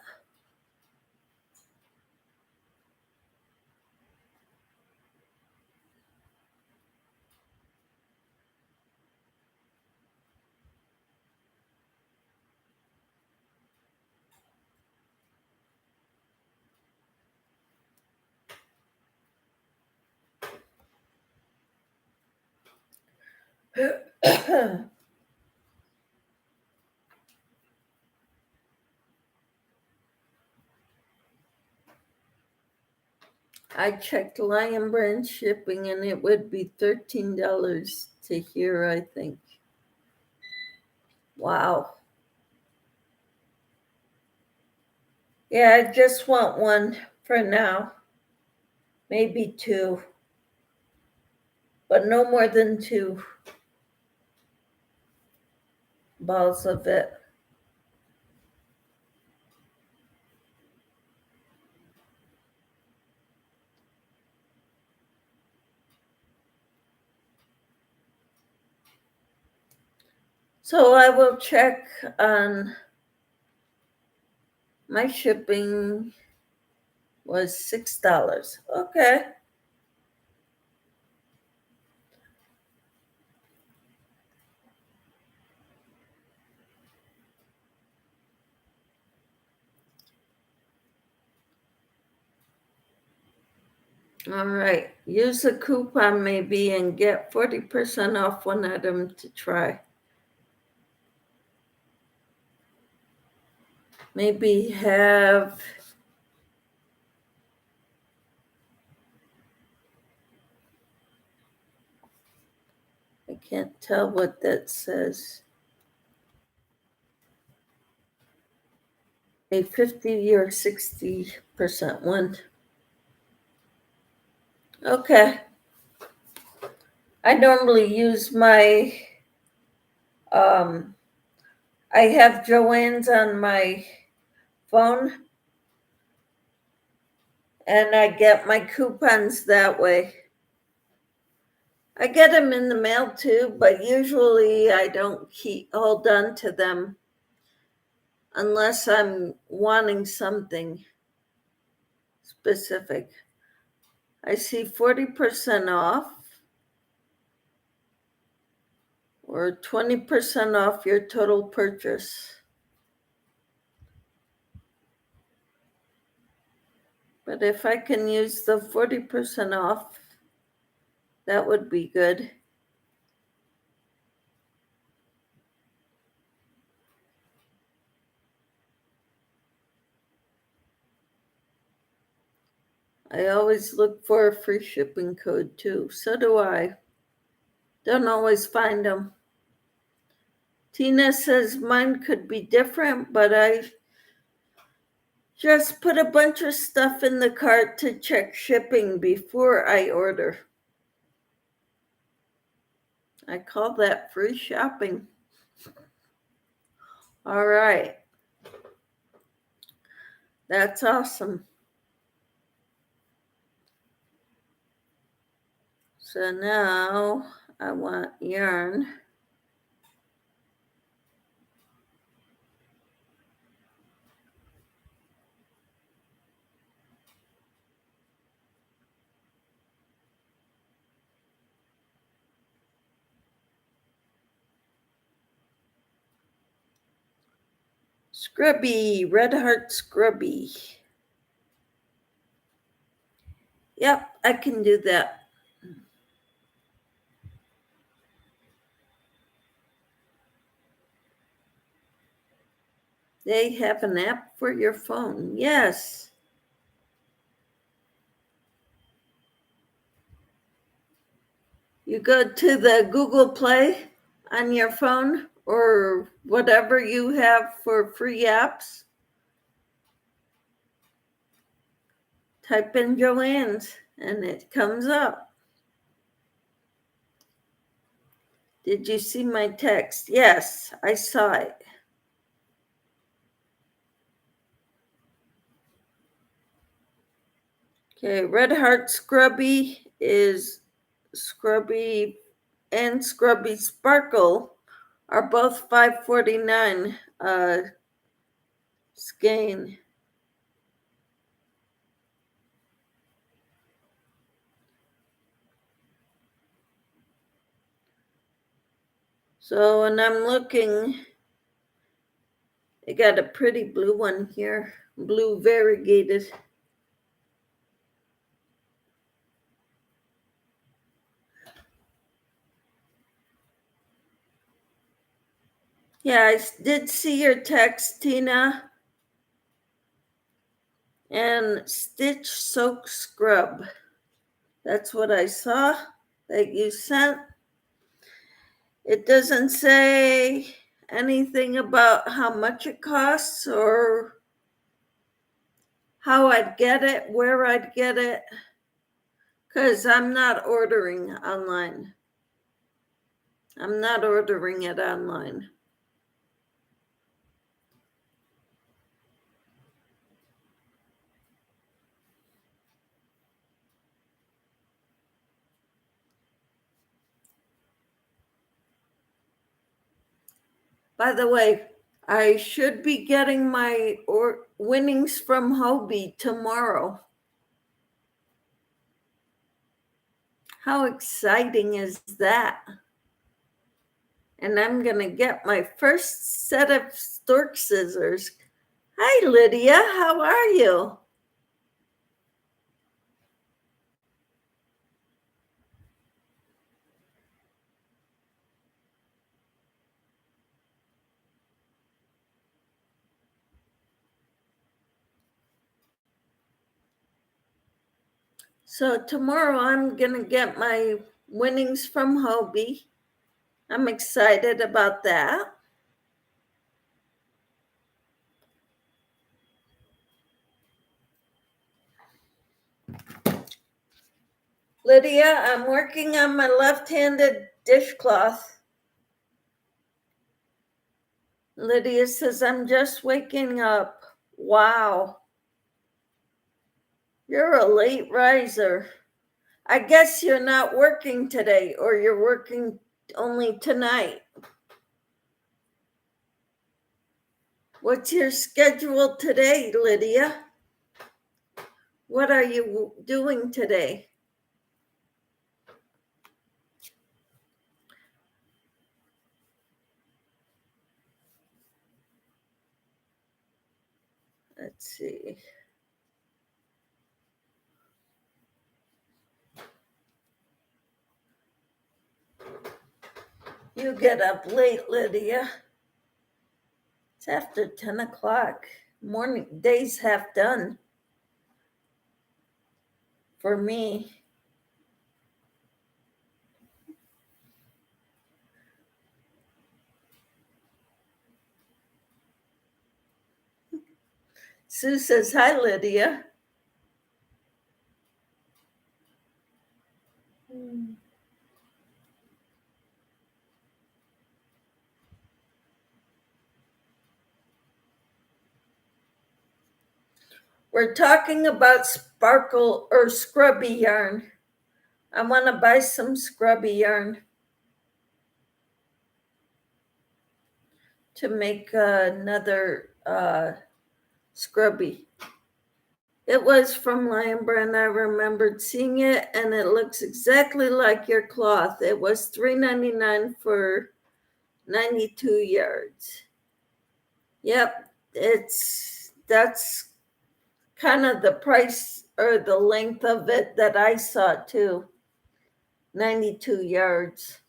I checked Lion Brand shipping and it would be $13 to here, I think. Wow. Yeah, I just want one for now. Maybe two. But no more than two balls of it. So I will check on my shipping was $6. Okay. All right. Use a coupon maybe and get 40% off one item to try. Maybe have I can't tell what that says. A 50 or 60% one. Okay. I normally use my I have Joanne's on my phone and I get my coupons that way. I get them in the mail too, but usually I don't hold on to them unless I'm wanting something specific. I see 40% off or 20% off your total purchase. But if I can use the 40% off, that would be good. I always look for a free shipping code too. So do I. Don't always find them. Tina says mine could be different, but I just put a bunch of stuff in the cart to check shipping before I order. I call that free shopping. All right. That's awesome. So now I want yarn. Scrubby, Red Heart Scrubby. Yep, I can do that. They have an app for your phone. Yes. You go to the Google Play on your phone or whatever you have for free apps. Type in Joanne's and it comes up. Did you see my text? Yes, I saw it. Okay, Red Heart Scrubby is Scrubby and Scrubby Sparkle are both $5.49 skein. So, and I'm looking, I got a pretty blue one here, blue variegated. Yeah, I did see your text, Tina. And Stitch Soak Scrub. That's what I saw that you sent. It doesn't say anything about how much it costs or how I'd get it, where I'd get it, because I'm not ordering online. I'm not ordering it online. By the way, I should be getting my winnings from Hobie tomorrow. How exciting is that? And I'm going to get my first set of stork scissors. Hi, Lydia. How are you? So tomorrow I'm going to get my winnings from Hobie. I'm excited about that. Lydia, I'm working on my left-handed dishcloth. Lydia says, I'm just waking up. Wow. You're a late riser. I guess you're not working today, or you're working only tonight. What's your schedule today, Lydia? What are you doing today? Let's see. You get up late, Lydia. It's after 10 o'clock. Day's half done for me. Sue says, hi, Lydia. We're talking about sparkle or scrubby yarn. I want to buy some scrubby yarn to make another scrubby. It was from Lion Brand. I remembered seeing it, and it looks exactly like your cloth. It was $3.99 for 92 yards. Yep, that's kind of the price or the length of it that I saw too. 92 yards.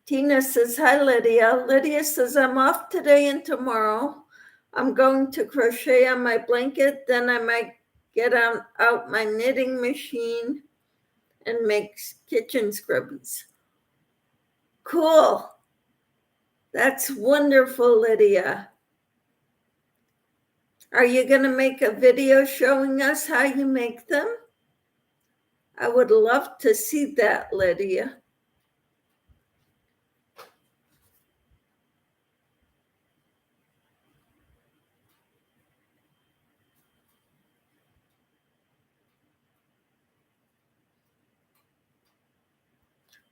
Tina says, hi, Lydia. Lydia says, I'm off today and tomorrow. I'm going to crochet on my blanket. Then I might get out my knitting machine and make kitchen scrubbies. Cool. That's wonderful, Lydia. Are you going to make a video showing us how you make them? I would love to see that, Lydia.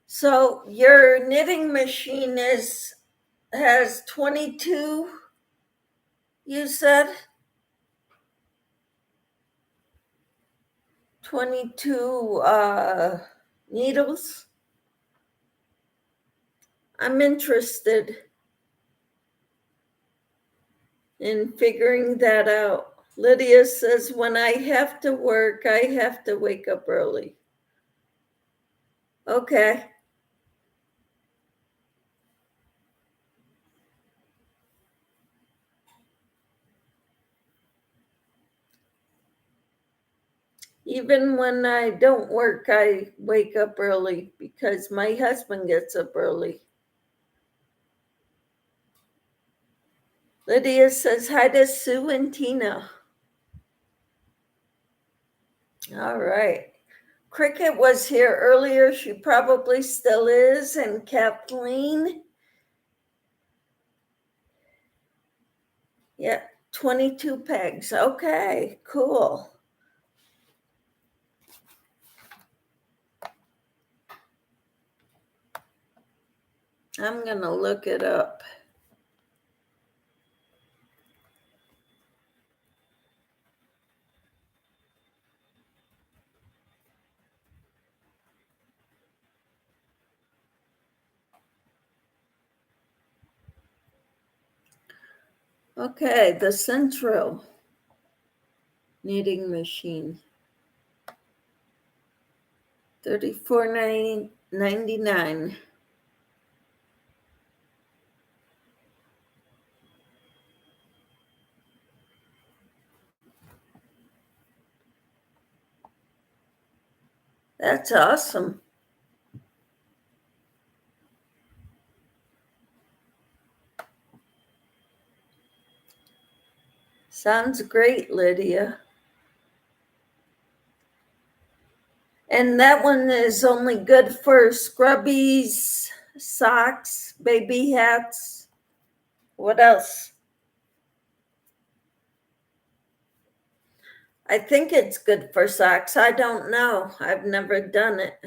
So your knitting machine has 22, you said? 22 needles. I'm interested in figuring that out. Lydia says, when I have to work, I have to wake up early. Okay. Even when I don't work, I wake up early because my husband gets up early. Lydia says, hi to Sue and Tina. All right. Cricket was here earlier. She probably still is. And Kathleen. Yeah, 22 pegs. Okay, cool. I'm going to look it up. Okay, the Central knitting machine. $34.99. That's awesome. Sounds great, Lydia. And that one is only good for scrubbies, socks, baby hats. What else? I think it's good for socks. I don't know. I've never done it.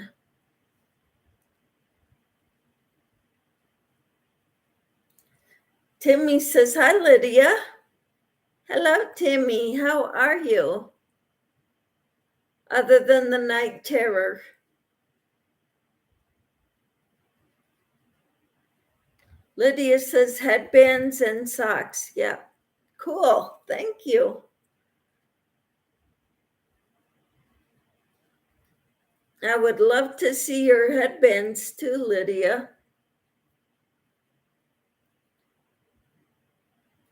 Timmy says, hi, Lydia. Hello, Timmy. How are you? Other than the night terror. Lydia says headbands and socks. Yeah. Cool. Thank you. I would love to see your headbands too, Lydia.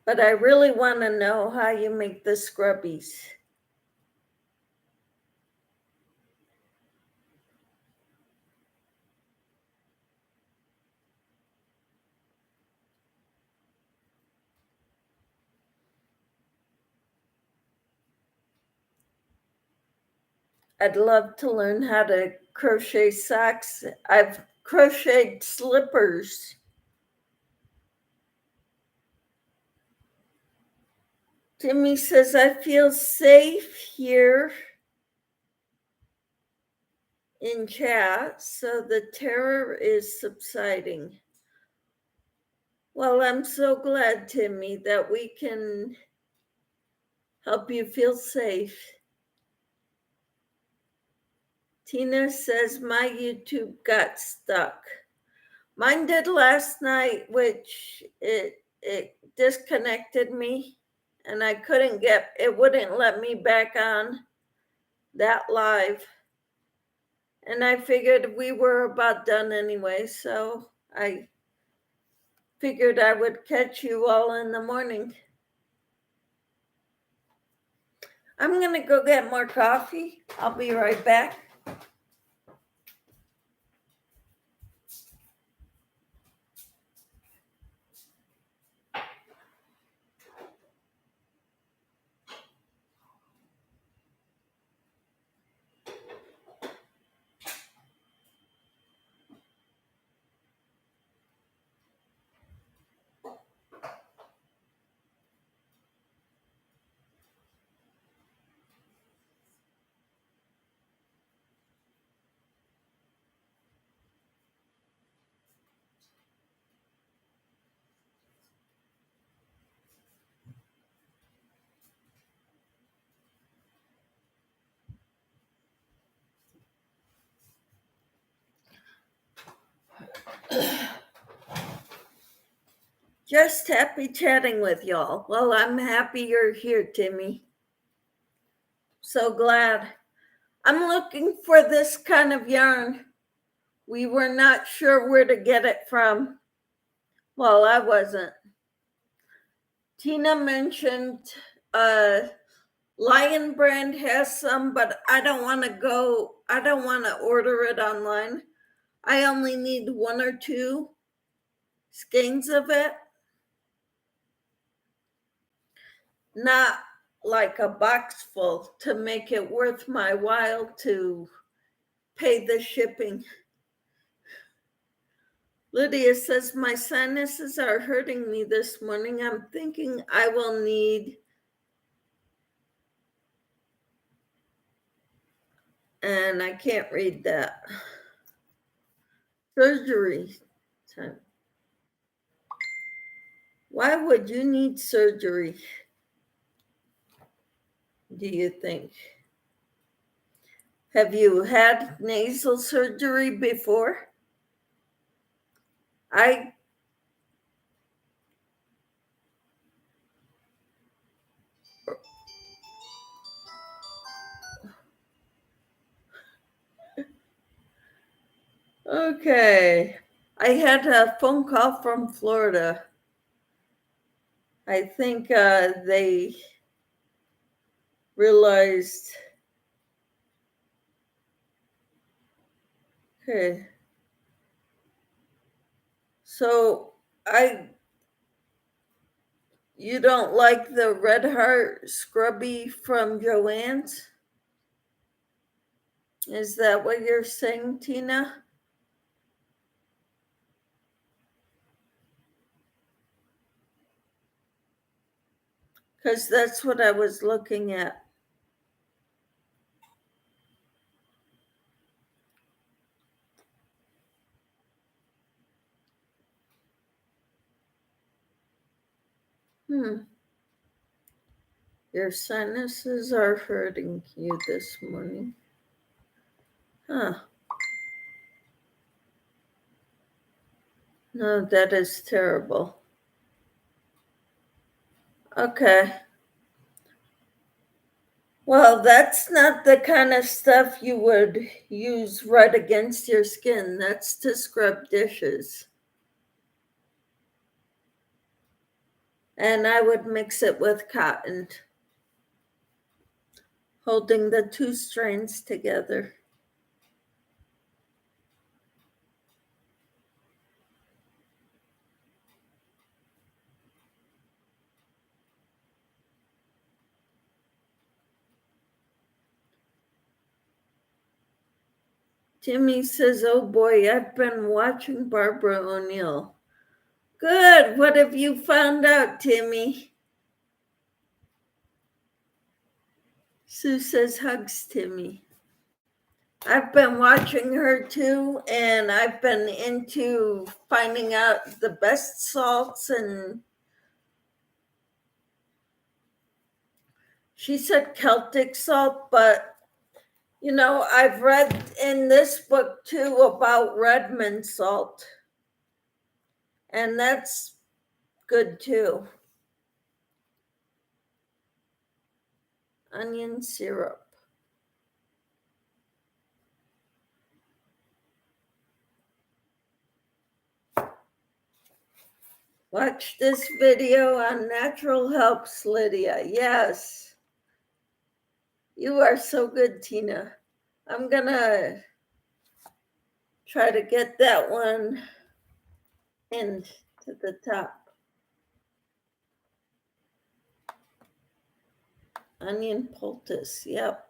But I really want to know how you make the scrubbies. I'd love to learn how to crochet socks. I've crocheted slippers. Jimmy says, I feel safe here in chat, so the terror is subsiding. Well, I'm so glad, Timmy, that we can help you feel safe. Tina says, my YouTube got stuck. Mine did last night, which it disconnected me, and I couldn't it wouldn't let me back on that live. And I figured we were about done anyway, so I figured I would catch you all in the morning. I'm going to go get more coffee. I'll be right back. Just happy chatting with y'all. Well, I'm happy you're here, Timmy. So glad. I'm looking for this kind of yarn. We were not sure where to get it from. Well, I wasn't. Tina mentioned Lion Brand has some, but I don't want to order it online. I only need 1 or 2 skeins of it. Not like a box full to make it worth my while to pay the shipping. Lydia says, my sinuses are hurting me this morning. I'm thinking I will need, and I can't read that, surgery time. Why would you need surgery, do you think? Have you had nasal surgery before? Okay. I had a phone call from Florida. I think they realized Okay. So you don't like the Red Heart Scrubby from Joann's? Is that what you're saying, Tina? Because that's what I was looking at. Your sinuses are hurting you this morning. Huh. No, that is terrible. Okay. Well, that's not the kind of stuff you would use right against your skin. That's to scrub dishes. And I would mix it with cotton, holding the two strands together. Timmy says, oh boy, I've been watching Barbara O'Neill. Good. What have you found out, Timmy? Sue says, hugs, Timmy. I've been watching her too, and I've been into finding out the best salts, and she said Celtic salt, but you know, I've read in this book too about Redmond salt, and that's good too. Onion syrup. Watch this video on natural helps, Lydia. Yes. You are so good, Tina. I'm gonna try to get that one into the top. Onion poultice, yep.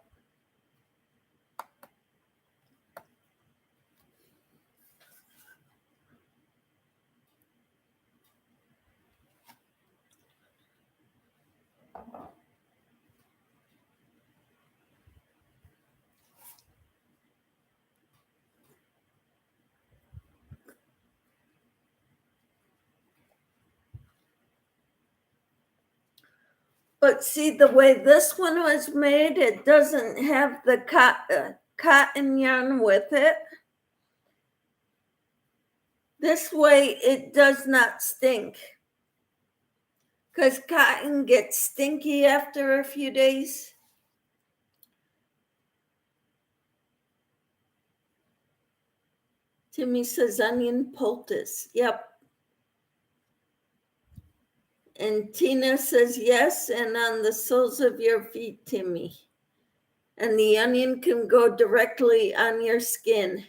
But see, the way this one was made, it doesn't have the cotton yarn with it. This way, it does not stink. Because cotton gets stinky after a few days. Timmy says onion poultice. Yep. And Tina says yes, and on the soles of your feet, Timmy. And the onion can go directly on your skin.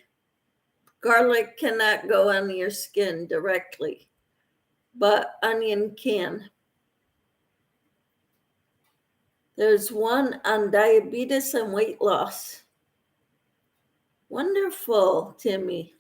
Garlic cannot go on your skin directly, but onion can. There's one on diabetes and weight loss. Wonderful, Timmy.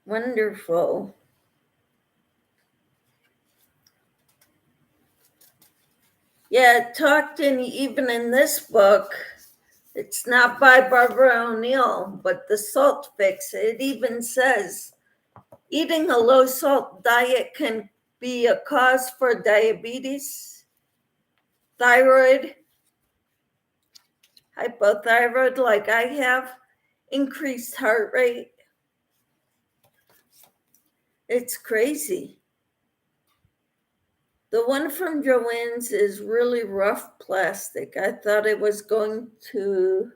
Wonderful. Yeah, it talked in even in this book It's not by Barbara O'Neill, but the Salt Fix. It even says eating a low salt diet can be a cause for diabetes, thyroid, hypothyroid, like I have, increased heart rate. It's crazy. The one from Joann's is really rough plastic. I thought it was going to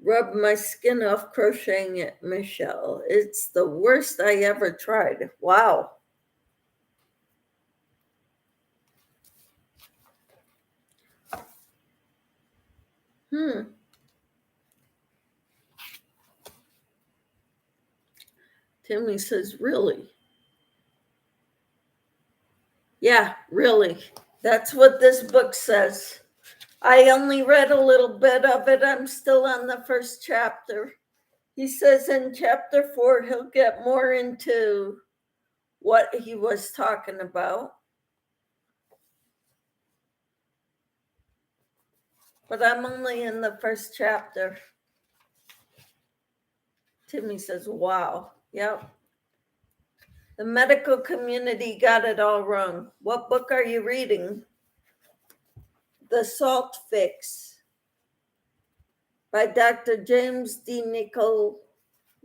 rub my skin off crocheting it, Michelle. It's the worst I ever tried. Wow. Timmy says, really? Yeah, really. That's what this book says. I only read a little bit of it. I'm still on the first chapter. He says in chapter 4, he'll get more into what he was talking about. But I'm only in the first chapter. Timmy says, wow. Yep. The medical community got it all wrong. What book are you reading? The Salt Fix by Dr. James D.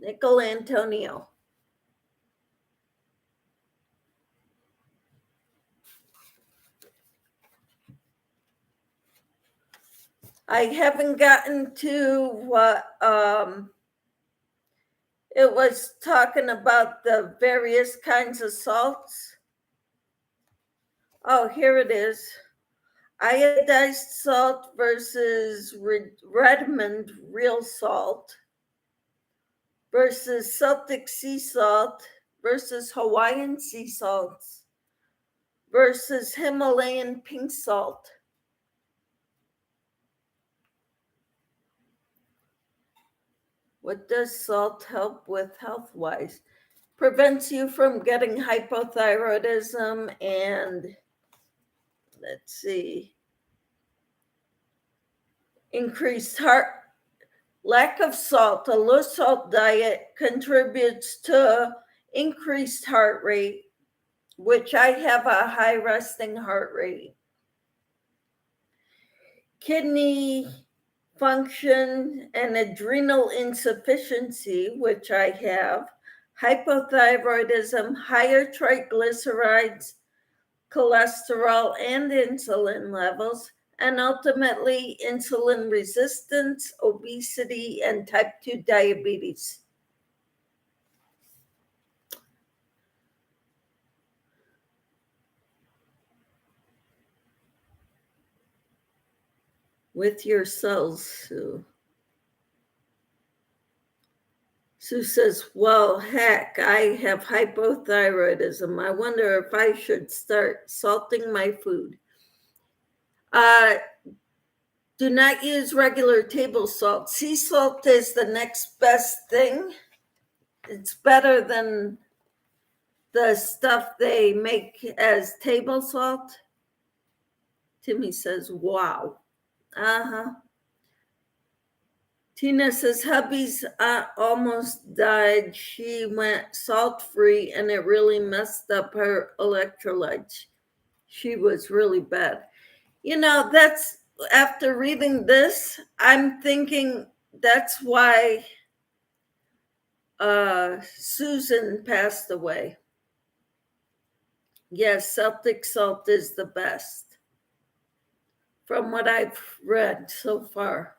Antonio. I haven't gotten to what it was talking about the various kinds of salts. Oh, here it is. Iodized salt versus Redmond real salt versus Celtic sea salt versus Hawaiian sea salts versus Himalayan pink salt. What does salt help with health-wise? Prevents you from getting hypothyroidism and, let's see, increased heart. Lack of salt, a low salt diet contributes to increased heart rate, which I have a high resting heart rate. Kidney function and adrenal insufficiency, which I have, hypothyroidism, higher triglycerides, cholesterol, and insulin levels, and ultimately insulin resistance, obesity, and type 2 diabetes. With your cells, Sue. Sue says, well, heck, I have hypothyroidism. I wonder if I should start salting my food. Do not use regular table salt. Sea salt is the next best thing. It's better than the stuff they make as table salt. Timmy says, wow. Uh-huh. Tina says, hubby's almost died. She went salt-free, and it really messed up her electrolytes. She was really bad. You know, that's, after reading this, I'm thinking that's why Susan passed away. Yes, Celtic salt is the best, from what I've read so far.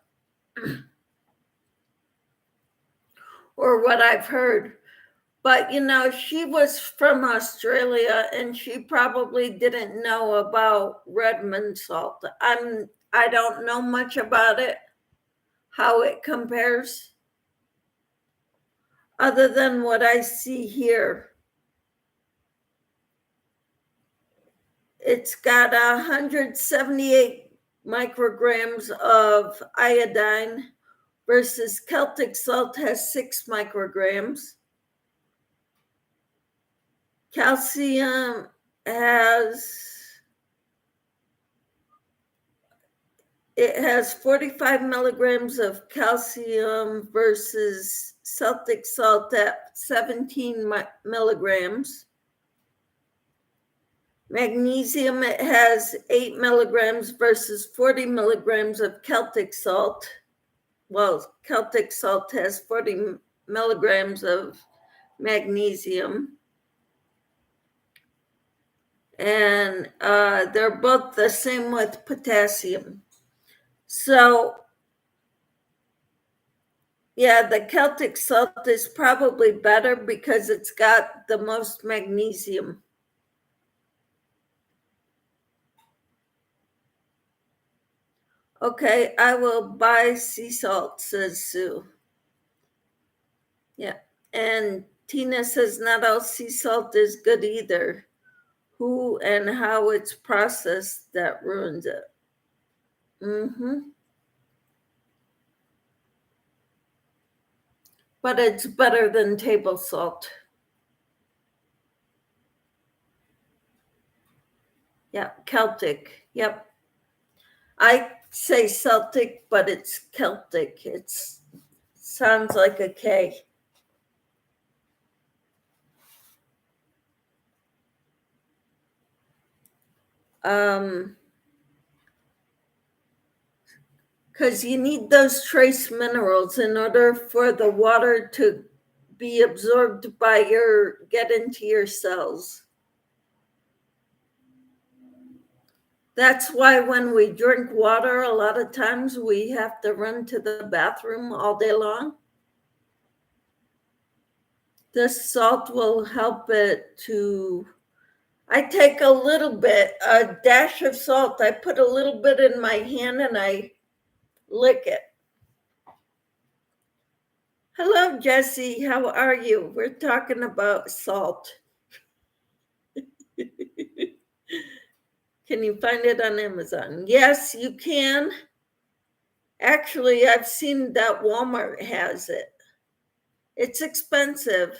Or what I've heard. But, you know, she was from Australia and she probably didn't know about Redmond salt. I don't know much about it, how it compares, other than what I see here. It's got 178 micrograms of iodine versus Celtic salt has 6 micrograms. Calcium has, it has 45 milligrams of calcium versus Celtic salt at 17 milligrams. Magnesium, it has 8 milligrams versus 40 milligrams of Celtic salt. Well, Celtic salt has 40 milligrams of magnesium. And they're both the same with potassium. So, yeah, the Celtic salt is probably better because it's got the most magnesium. Okay, I will buy sea salt, says Sue. Yeah, and Tina says not all sea salt is good either. Who and how it's processed that ruins it. But it's better than table salt. Yeah, Celtic. Yep. I say Celtic, but it's Celtic. It sounds like a K. Because you need those trace minerals in order for the water to be absorbed by get into your cells. That's why when we drink water, a lot of times we have to run to the bathroom all day long. This salt will help it to. I take a dash of salt. I put a little bit in my hand and I lick it. Hello, Jesse. How are you? We're talking about salt. Can you find it on Amazon? Yes, you can. Actually, I've seen that Walmart has it. It's expensive.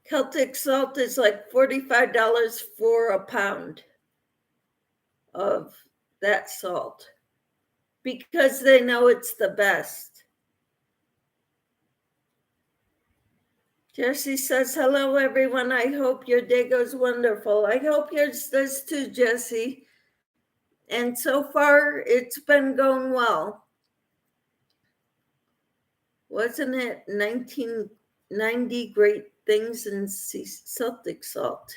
Celtic salt is like $45 for a pound of that salt because they know it's the best. Jesse says, hello, everyone. I hope your day goes wonderful. I hope yours does too, Jesse. And so far, it's been going well. Wasn't it 1990 great things in Celtic salt?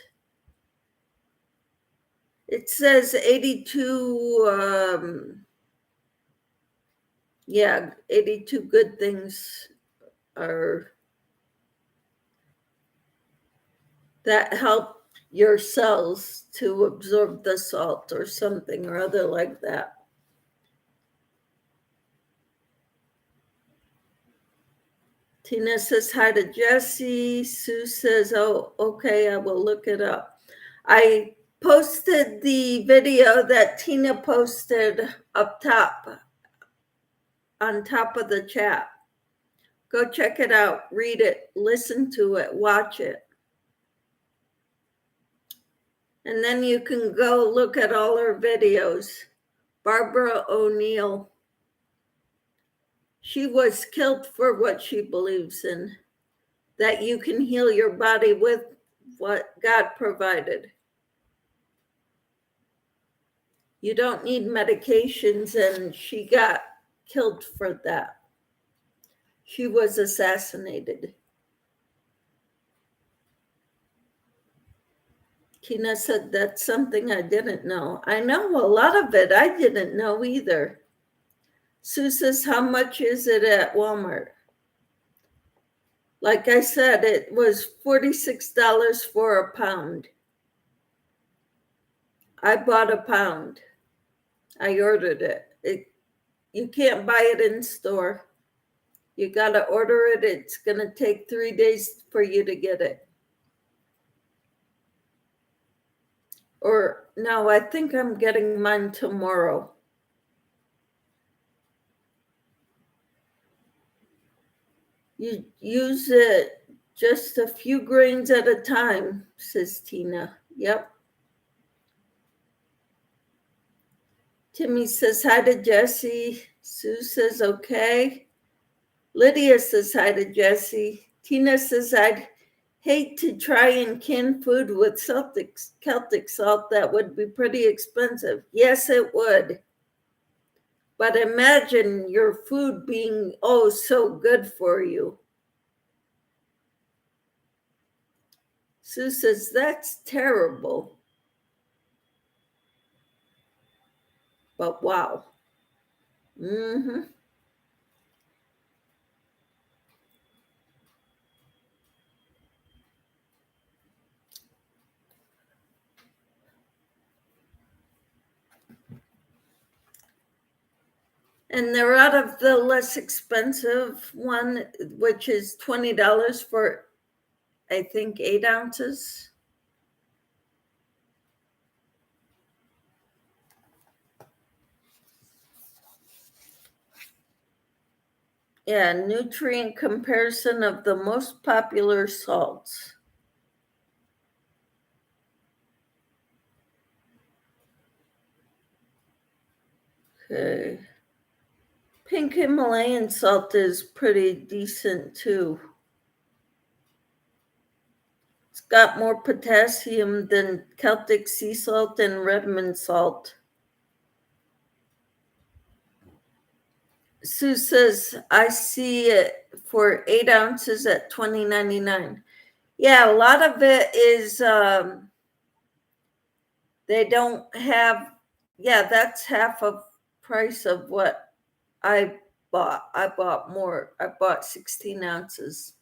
It says 82, 82 good things are that help your cells to absorb the salt or something or other like that. Tina says hi to Jesse. Sue says, oh, okay, I will look it up. I posted the video that Tina posted up top, on top of the chat. Go check it out, read it, listen to it, watch it. And then you can go look at all her videos. Barbara O'Neill. She was killed for what she believes in, that you can heal your body with what God provided. You don't need medications, and she got killed for that. She was assassinated. Tina said, that's something I didn't know. I know a lot of it I didn't know either. Sue says, how much is it at Walmart? Like I said, it was $46 for a pound. I bought a pound. I ordered it. You can't buy it in store. You got to order it. It's going to take 3 days for you to get it. Or no, I think I'm getting mine tomorrow. You use it just a few grains at a time, says Tina. Yep. Timmy says hi to Jessie. Sue says okay. Lydia says hi to Jessie. Tina says I'd hate to try and can food with Celtic salt. That would be pretty expensive. Yes, it would. But imagine your food being oh so good for you. Sue says that's terrible. But wow. Mm-hmm. And they're out of the less expensive one, which is $20 for, I think, 8 ounces. Yeah, nutrient comparison of the most popular salts. Okay. Pink Himalayan salt is pretty decent too. It's got more potassium than Celtic sea salt and Redmond salt. Sue says, I see it for 8 ounces at $20.99. Yeah, a lot of it is they don't have, yeah, that's half of price of what I bought. I bought more. I bought 16 ounces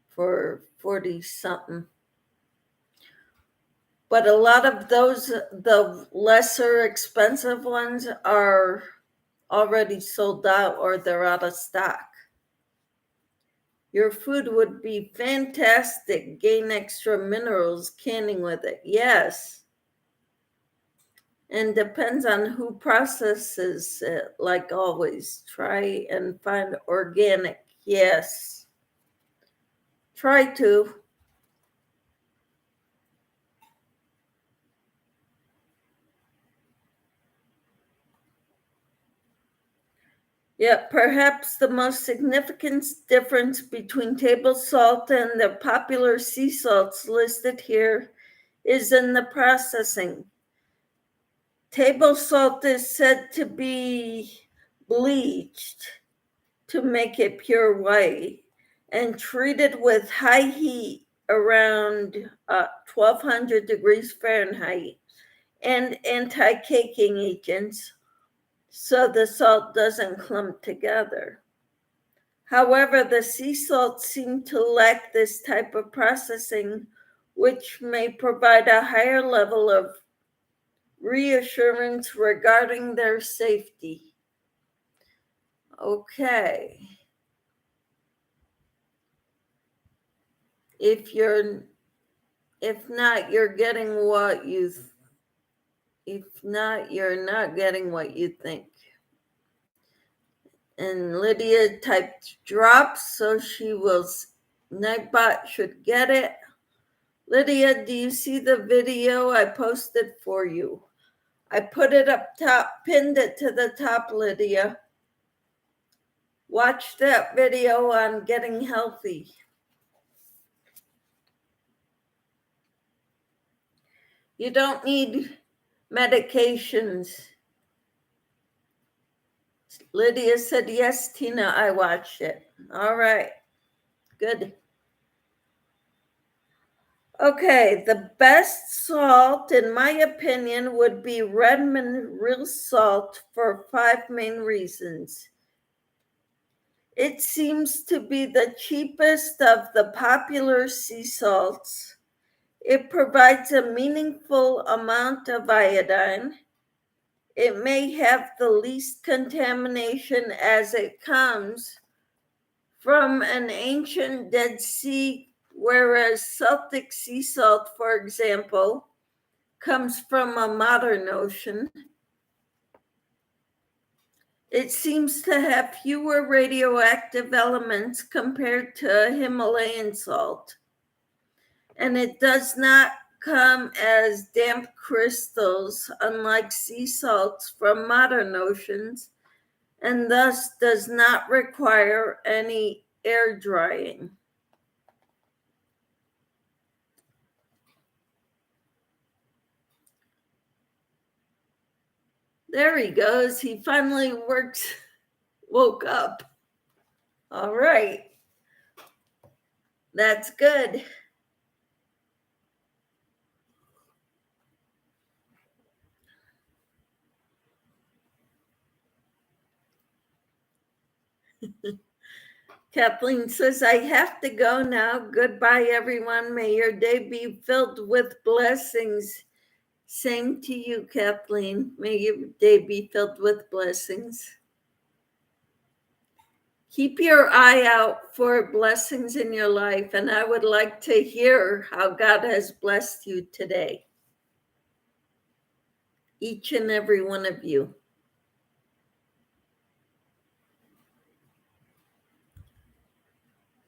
for 40 something. But a lot of those, the lesser expensive ones, are already sold out or they're out of stock. Your food would be fantastic. Gain extra minerals canning with it. Yes. And depends on who processes it, like always. Try and find organic. Yes. Try to. Yeah, perhaps the most significant difference between table salt and the popular sea salts listed here is in the processing. Table salt is said to be bleached to make it pure white and treated with high heat around 1200 degrees Fahrenheit and anti-caking agents so the salt doesn't clump together. However, the sea salts seem to lack this type of processing, which may provide a higher level of reassurance regarding their safety. Okay. If not, you're getting what you, if not, you're not getting what you think. And Lydia typed drops, so she will, Nightbot should get it. Lydia, do you see the video I posted for you? I put it up top, pinned it to the top, Lydia. Watch that video on getting healthy. You don't need medications. Lydia said, yes, Tina, I watched it. All right, good. Okay, the best salt, in my opinion, would be Redmond real salt for 5 main reasons. It seems to be the cheapest of the popular sea salts. It provides a meaningful amount of iodine. It may have the least contamination as it comes from an ancient Dead Sea, whereas Celtic sea salt, for example, comes from a modern ocean. It seems to have fewer radioactive elements compared to Himalayan salt, and it does not come as damp crystals, unlike sea salts from modern oceans, and thus does not require any air drying. There he goes. He finally woke up. All right. That's good. Kathleen says, I have to go now. Goodbye, everyone. May your day be filled with blessings. Same to you, Kathleen. May your day be filled with blessings. Keep your eye out for blessings in your life, and I would like to hear how God has blessed you today. Each and every one of you.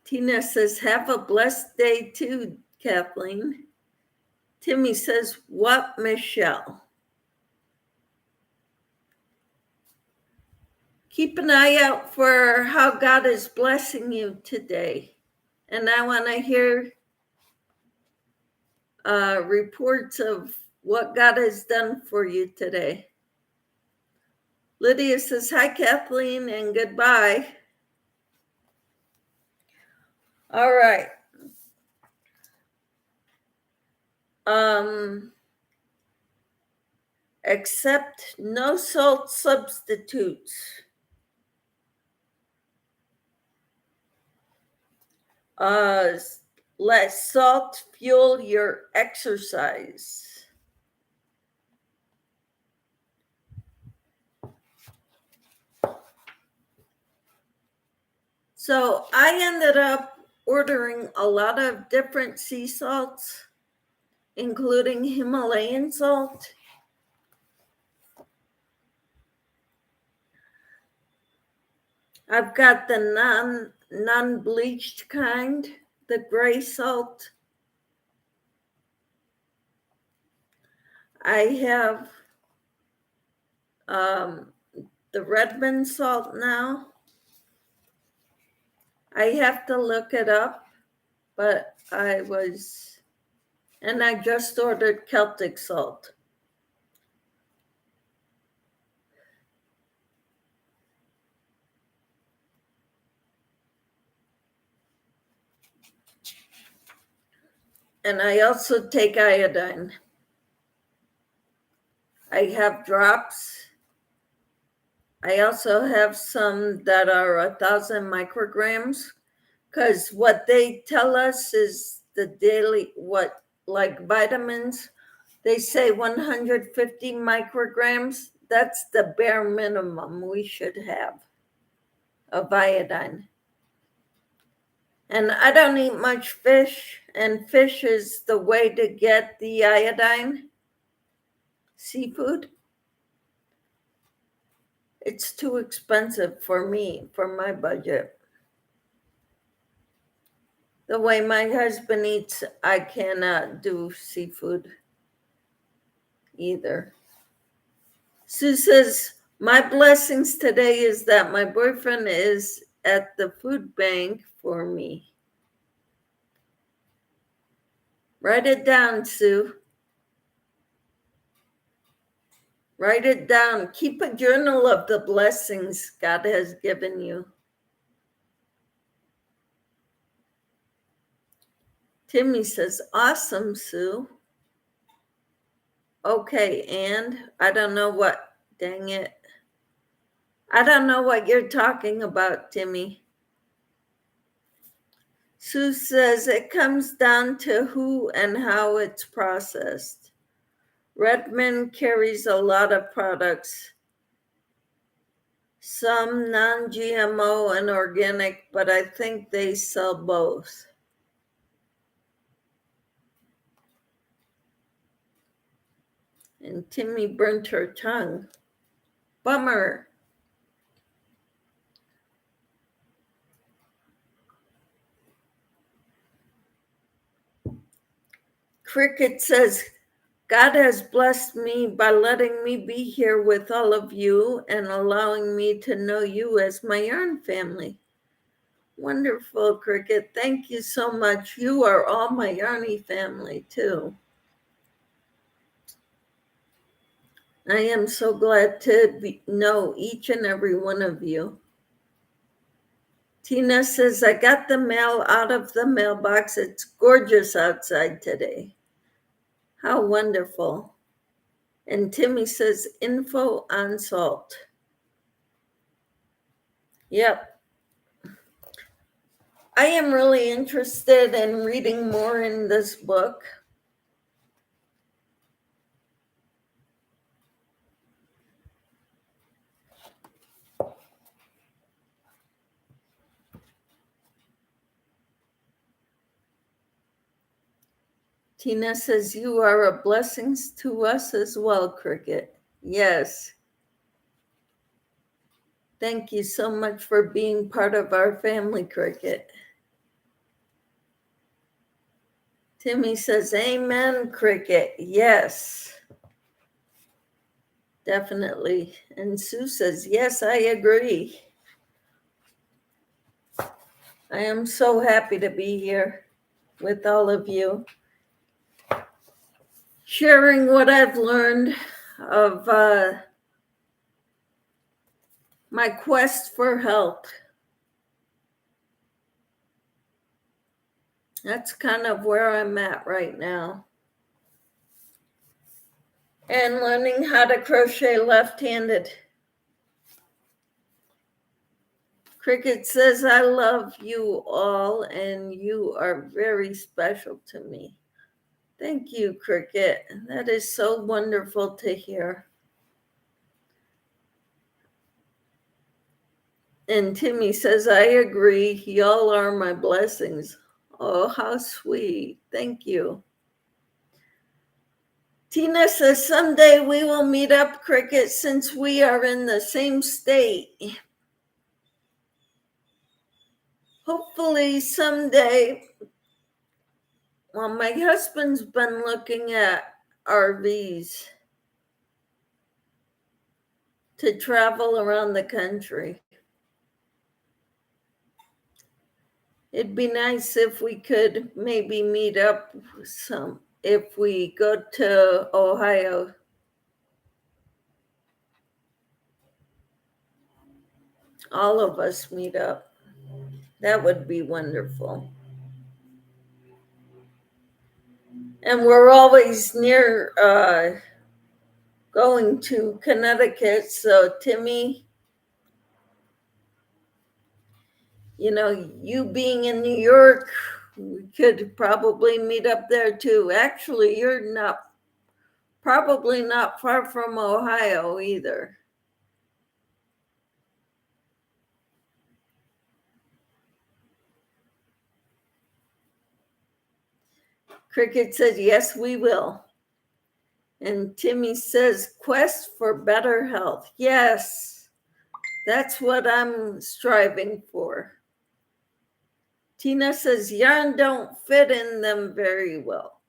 Tina says, have a blessed day too, Kathleen. Timmy says, what, Michelle? Keep an eye out for how God is blessing you today. And I want to hear reports of what God has done for you today. Lydia says, hi, Kathleen, and goodbye. All right. Accept no salt substitutes. Let salt fuel your exercise. So I ended up ordering a lot of different sea salts, including Himalayan salt. I've got the non-bleached kind, the gray salt. I have the Redmond salt now. I have to look it up, but I just ordered Celtic salt. And I also take iodine. I have drops. I also have some that are 1,000 micrograms, because what they tell us is the daily, like vitamins, they say 150 micrograms. That's the bare minimum we should have of iodine. And I don't eat much fish, and fish is the way to get the iodine. Seafood. It's too expensive for me, for my budget. The way my husband eats, I cannot do seafood either. Sue says, my blessings today is that my boyfriend is at the food bank for me. Write it down, Sue. Write it down. Keep a journal of the blessings God has given you. Timmy says, awesome, Sue. Okay, and I don't know what, dang it. I don't know what you're talking about, Timmy. Sue says it comes down to who and how it's processed. Redmond carries a lot of products, some non-GMO and organic, but I think they sell both. And Timmy burnt her tongue. Bummer. Cricket says, God has blessed me by letting me be here with all of you and allowing me to know you as my yarn family. Wonderful, Cricket. Thank you so much. You are all my Yarny family, too. I am so glad to know each and every one of you. Tina says, I got the mail out of the mailbox. It's gorgeous outside today. How wonderful. And Timmy says, info on salt. Yep. I am really interested in reading more in this book. Tina says, you are a blessing to us as well, Cricket. Yes. Thank you so much for being part of our family, Cricket. Timmy says, amen, Cricket. Yes. Definitely. And Sue says, yes, I agree. I am so happy to be here with all of you, sharing what I've learned of my quest for health. That's kind of where I'm at right now. And learning how to crochet left-handed. Cricket says, I love you all, and you are very special to me. Thank you, Cricket. That is so wonderful to hear. And Timmy says, I agree. Y'all are my blessings. Oh, how sweet. Thank you. Tina says, someday we will meet up, Cricket, since we are in the same state. Hopefully someday. Well, my husband's been looking at RVs to travel around the country. It'd be nice if we could maybe meet up if we go to Ohio. All of us meet up. That would be wonderful. And we're always near going to Connecticut. So, Timmy, you being in New York, we could probably meet up there too. Actually, you're probably not far from Ohio either. Cricket says, yes, we will. And Timmy says, quest for better health. Yes, that's what I'm striving for. Tina says, yarn don't fit in them very well.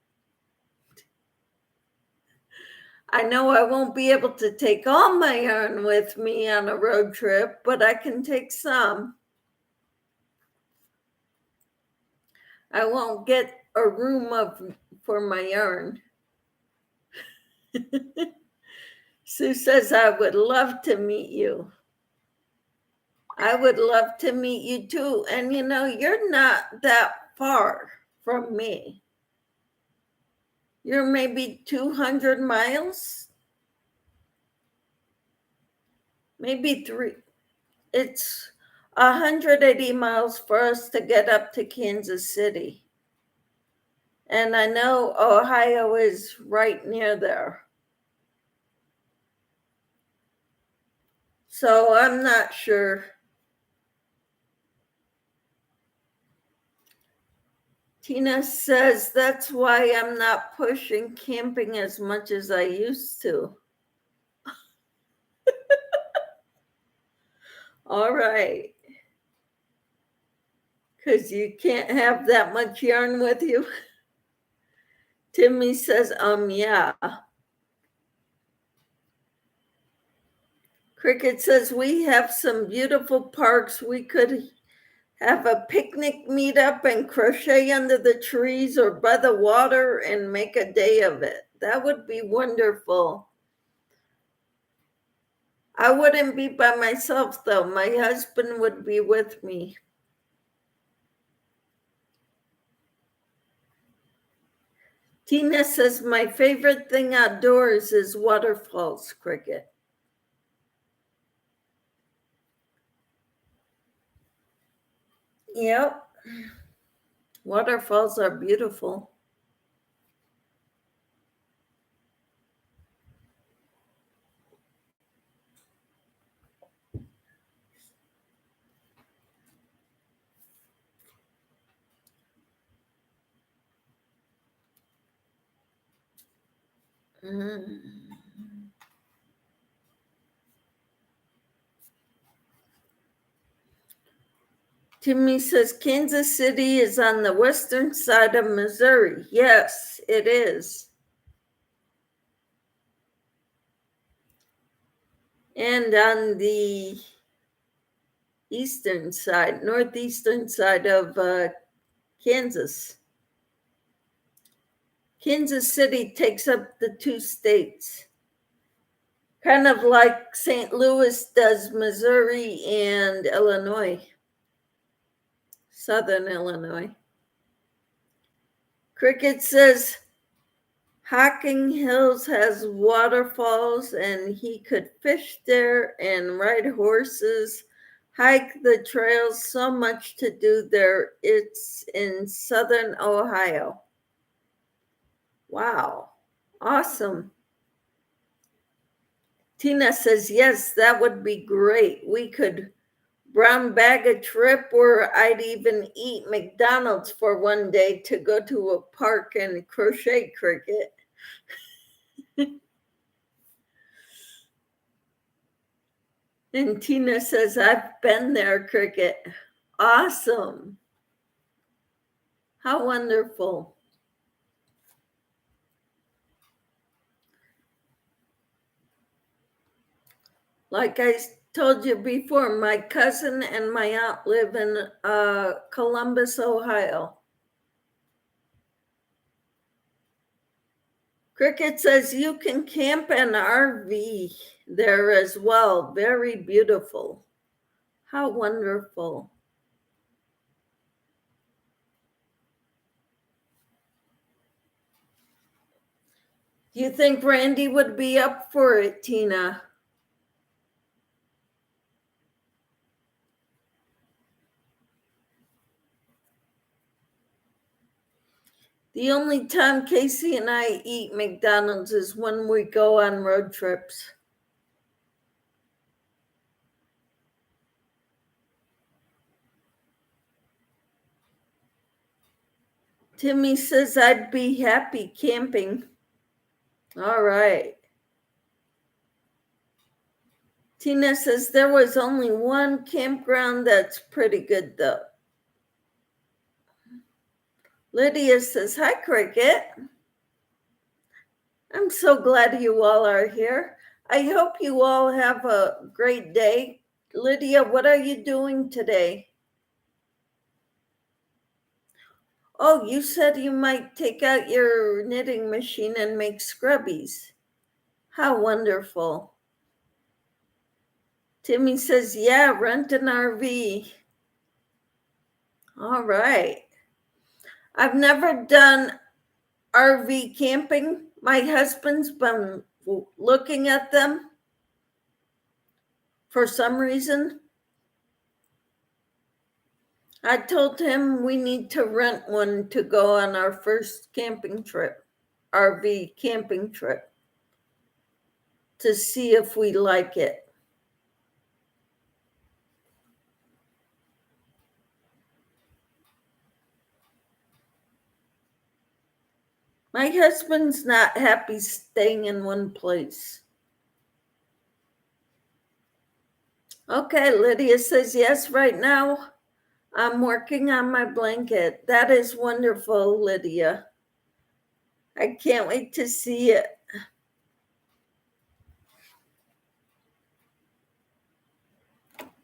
I know I won't be able to take all my yarn with me on a road trip, but I can take some. I won't get a room for my yarn. Sue says, I would love to meet you. I would love to meet you too. And you're not that far from me. You're maybe 200 miles, maybe 3. It's 180 miles for us to get up to Kansas City. And I know Ohio is right near there. So I'm not sure. Tina says, that's why I'm not pushing camping as much as I used to. All right. Because you can't have that much yarn with you. Timmy says, yeah. Cricket says, we have some beautiful parks. We could have a picnic meetup and crochet under the trees or by the water and make a day of it. That would be wonderful. I wouldn't be by myself, though. My husband would be with me. Tina says, my favorite thing outdoors is waterfalls, Cricket. Yep. Waterfalls are beautiful. Mm. Timmy says Kansas City is on the western side of Missouri. Yes, it is. And on the eastern side, northeastern side of Kansas. Kansas City takes up the two states, kind of like St. Louis does Missouri and Illinois, southern Illinois. Cricket says Hocking Hills has waterfalls and he could fish there and ride horses, hike the trails. So much to do there. It's in southern Ohio. Wow, awesome. Tina says, yes, that would be great. We could brown bag a trip, or I'd even eat McDonald's for one day to go to a park and crochet, Cricket. And Tina says, I've been there, Cricket. Awesome. How wonderful. Like I told you before, my cousin and my aunt live in Columbus, Ohio. Cricket says you can camp an RV there as well. Very beautiful. How wonderful. Do you think Randy would be up for it, Tina? The only time Casey and I eat McDonald's is when we go on road trips. Timmy says I'd be happy camping. All right. Tina says there was only one campground that's pretty good, though. Lydia says, hi, Cricket. I'm so glad you all are here. I hope you all have a great day. Lydia, what are you doing today? Oh, you said you might take out your knitting machine and make scrubbies. How wonderful. Timmy says, yeah, rent an RV. All right. I've never done RV camping. My husband's been looking at them for some reason. I told him we need to rent one to go on our first camping trip, RV camping trip, to see if we like it. My husband's not happy staying in one place. Okay, Lydia says, yes, right now I'm working on my blanket. That is wonderful, Lydia. I can't wait to see it.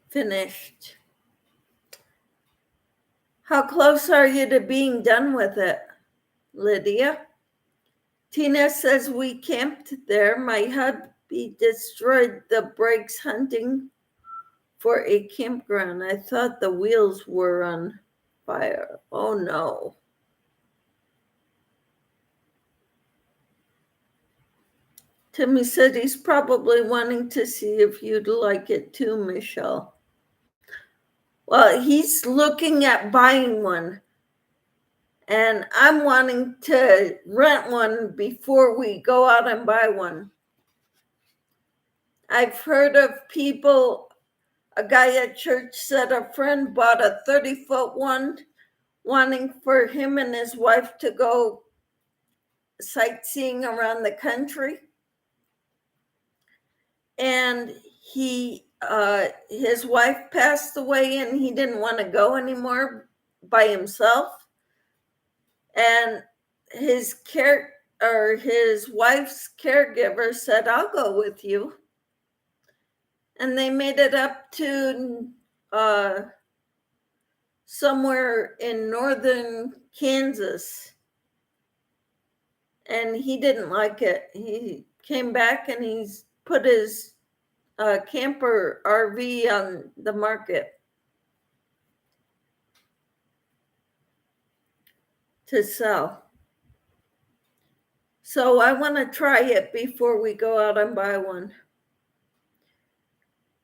Finished. How close are you to being done with it, Lydia? Tina says we camped there. My hubby destroyed the brakes hunting for a campground. I thought the wheels were on fire. Oh no. Timmy said he's probably wanting to see if you'd like it too, Michelle. Well, he's looking at buying one, and I'm wanting to rent one before we go out and buy one. I've heard of people, a guy at church said a friend bought a 30-foot one, wanting for him and his wife to go sightseeing around the country. And his wife passed away and he didn't want to go anymore by himself. And his wife's caregiver said, I'll go with you. And they made it up to somewhere in northern Kansas. And he didn't like it. He came back and he's put his camper RV on the market to sell. So I want to try it before we go out and buy one.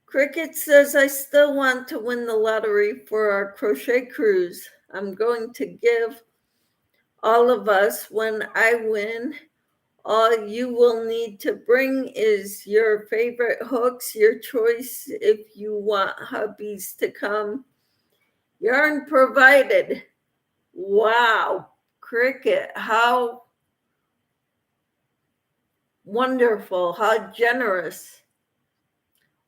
Cricket says, I still want to win the lottery for our crochet cruise. I'm going to give all of us when I win. All you will need to bring is your favorite hooks, your choice if you want hubbies to come. Yarn provided. Wow, Cricket, how wonderful, how generous.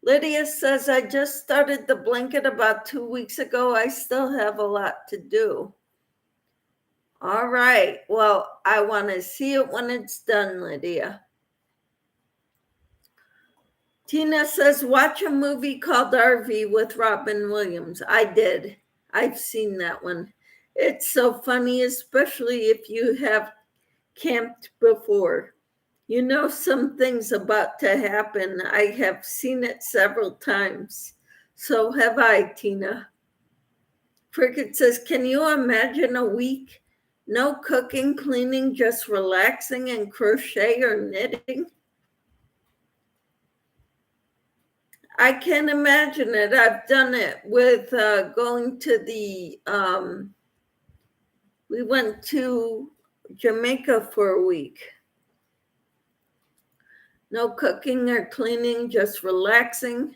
Lydia says, I just started the blanket about 2 weeks ago. I still have a lot to do. All right. Well, I want to see it when it's done, Lydia. Tina says, watch a movie called RV with Robin Williams. I did. I've seen that one. It's so funny, especially if you have camped before. You know something's about to happen. I have seen it several times. So have I, Tina. Cricket says, can you imagine a week? No cooking, cleaning, just relaxing and crochet or knitting? I can imagine it. I've done it with going to we went to Jamaica for a week. No cooking or cleaning, just relaxing.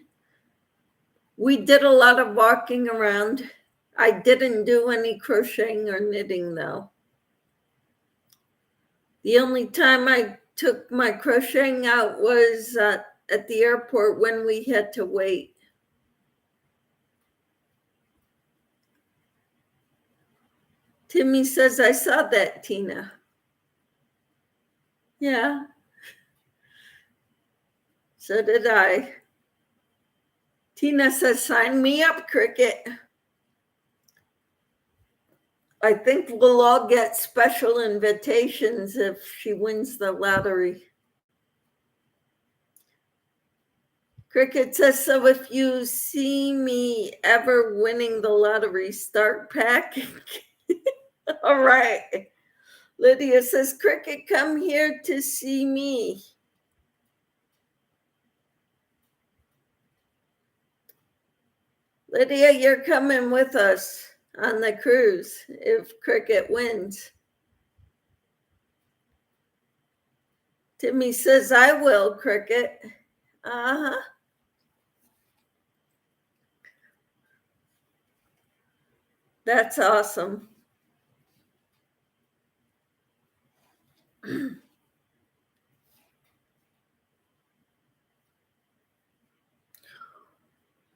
We did a lot of walking around. I didn't do any crocheting or knitting though. The only time I took my crocheting out was at the airport when we had to wait. Timmy says, I saw that, Tina. Yeah. So did I. Tina says, sign me up, Cricket. I think we'll all get special invitations if she wins the lottery. Cricket says, so if you see me ever winning the lottery, start packing. All right. Lydia says, Cricket, come here to see me. Lydia, you're coming with us on the cruise if Cricket wins. Timmy says, I will, Cricket. Uh-huh. That's awesome.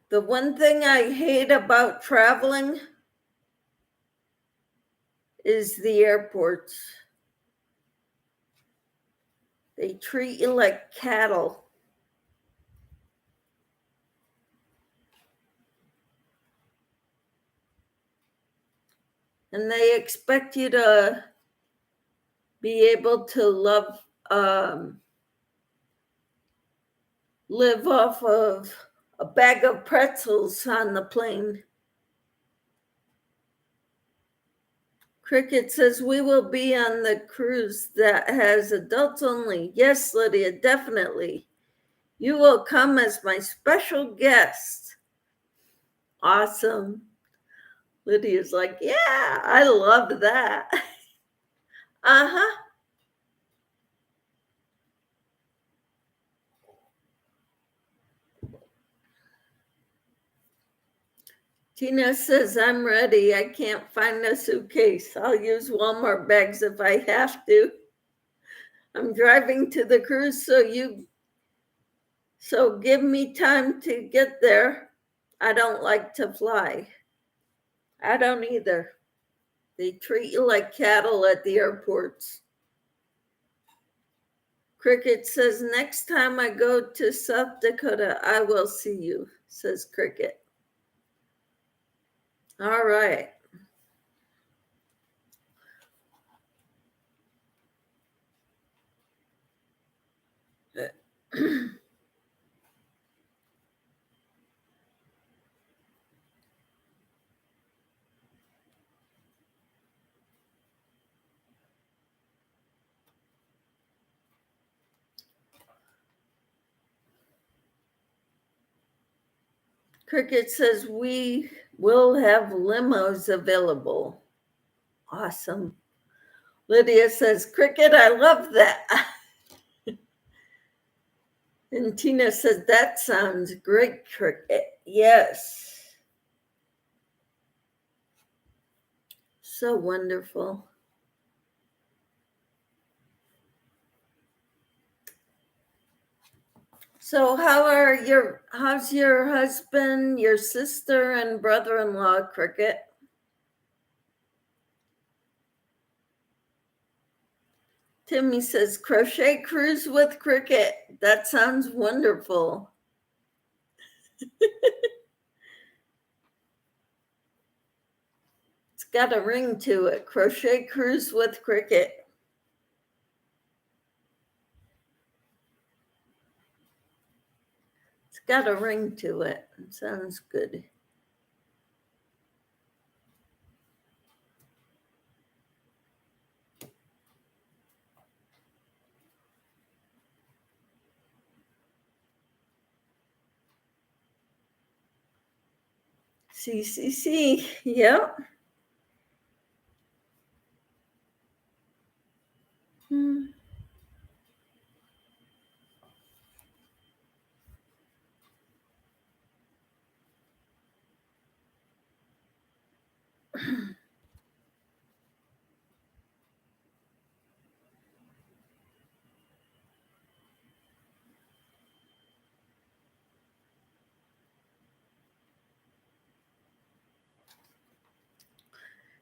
The one thing I hate about traveling is the airports. They treat you like cattle. And they expect you to be able to live off of a bag of pretzels on the plane. Cricket says, we will be on the cruise that has adults only. Yes, Lydia, definitely. You will come as my special guest. Awesome. Lydia's like, yeah, I love that. Uh-huh. Tina says, I'm ready. I can't find a suitcase. I'll use Walmart bags if I have to. I'm driving to the cruise, so give me time to get there. I don't like to fly. I don't either. They treat you like cattle at the airports. Cricket says, next time I go to South Dakota, I will see you, says Cricket. All right. Cricket says, we will have limos available. Awesome. Lydia says, Cricket, I love that. And Tina says, that sounds great, Cricket. Yes. So wonderful. So how's your husband, your sister, and brother-in-law, Cricket? Timmy says, crochet cruise with Cricket. That sounds wonderful. It's got a ring to it. Crochet cruise with Cricket. It's got a ring to it. It sounds good. CCC, yep.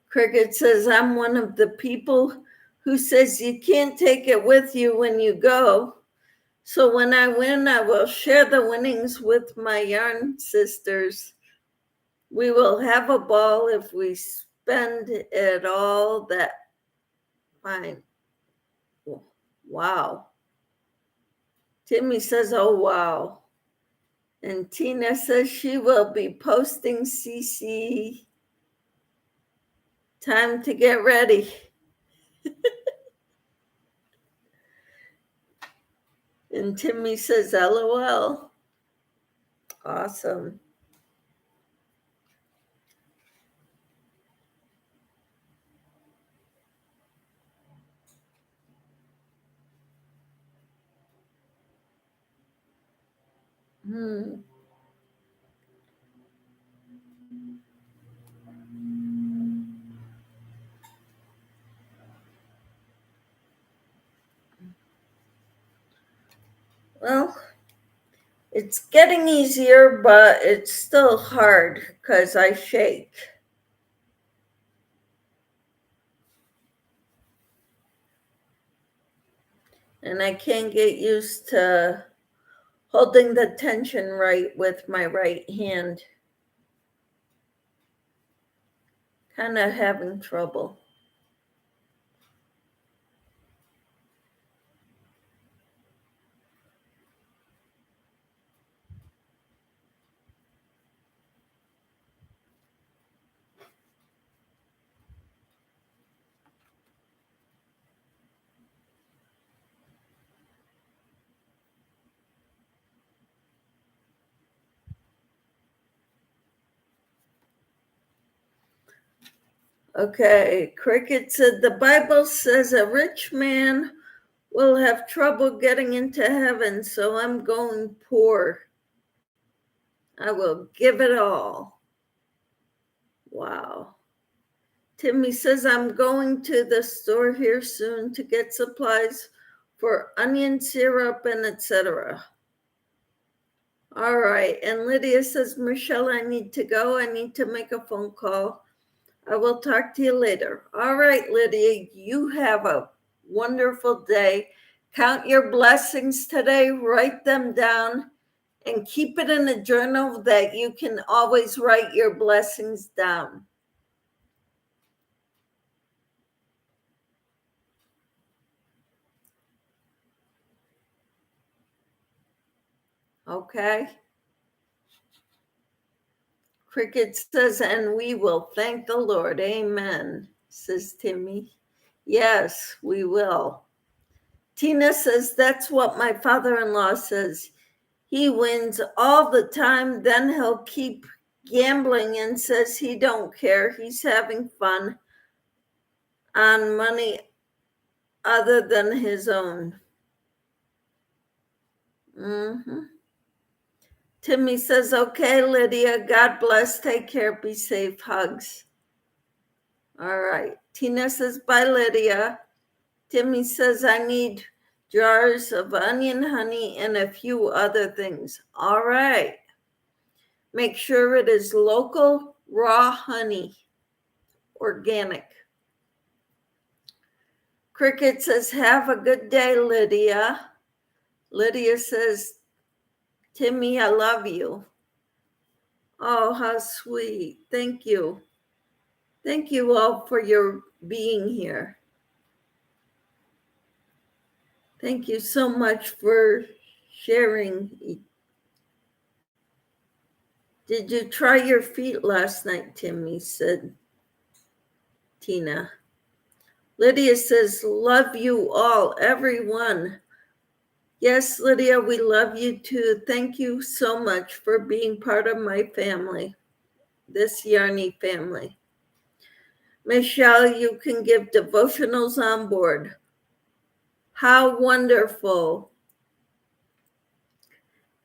Cricket says, I'm one of the people who says you can't take it with you when you go. So when I win, I will share the winnings with my yarn sisters. We will have a ball if we spend it all that fine. Wow. Timmy says, oh, wow. And Tina says she will be posting CC. Time to get ready. And Timmy says, LOL. Awesome. Well, it's getting easier, but it's still hard because I shake. And I can't get used to holding the tension right with my right hand. Kind of having trouble. Okay, Cricket said the Bible says a rich man will have trouble getting into heaven, so I'm going poor. I will give it all. Wow. Timmy says I'm going to the store here soon to get supplies for onion syrup and etc. All right. And Lydia says, Michelle, I need to go. I need to make a phone call. I will talk to you later. All right, Lydia, you have a wonderful day. Count your blessings today, write them down, and keep it in a journal that you can always write your blessings down. Okay? Cricket says, and we will thank the Lord. Amen, says Timmy. Yes, we will. Tina says, that's what my father-in-law says. He wins all the time, then he'll keep gambling and says he don't care. He's having fun on money other than his own. Timmy says, okay, Lydia, God bless. Take care. Be safe. Hugs. All right. Tina says, bye, Lydia. Timmy says, I need jars of onion honey and a few other things. All right. Make sure it is local, raw honey, organic. Cricket says, have a good day, Lydia. Lydia says, Timmy, I love you. Oh, how sweet. Thank you. Thank you all for your being here. Thank you so much for sharing. Did you try your feet last night, Timmy? Said Tina. Lydia says, love you all, everyone. Yes, Lydia, we love you too. Thank you so much for being part of my family, this Yarny family. Michelle, you can give devotionals on board. How wonderful.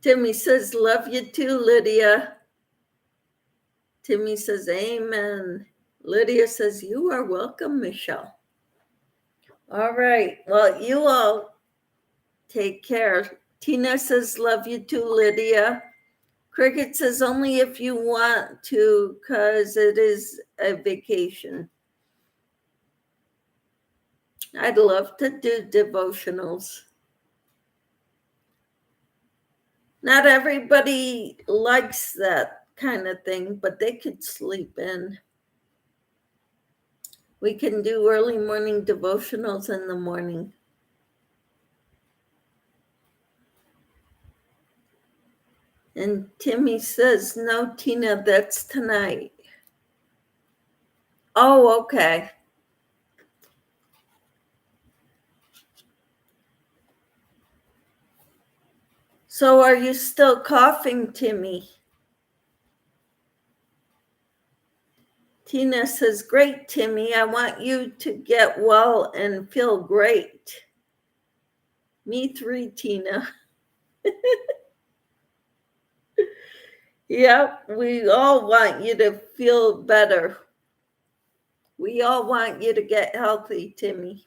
Timmy says, love you too, Lydia. Timmy says, amen. Lydia says, you are welcome, Michelle. All right. Well, you all take care. Tina says, love you too, Lydia. Cricket says, only if you want to, because it is a vacation. I'd love to do devotionals. Not everybody likes that kind of thing, but they could sleep in. We can do early morning devotionals in the morning. And Timmy says, no, Tina, that's tonight. Oh, okay. So are you still coughing, Timmy? Tina says, great, Timmy. I want you to get well and feel great. Me three, Tina. Yep, we all want you to feel better. We all want you to get healthy, Timmy.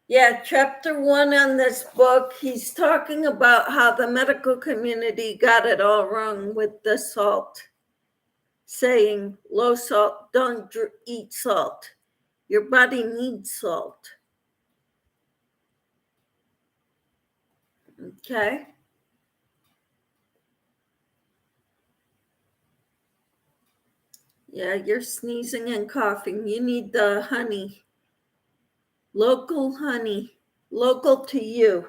Yeah, chapter 1 on this book, he's talking about how the medical community got it all wrong with the salt. saying low salt, don't eat salt. Your body needs salt. Okay? Yeah, you're sneezing and coughing. You need the honey. Local honey. Local to you.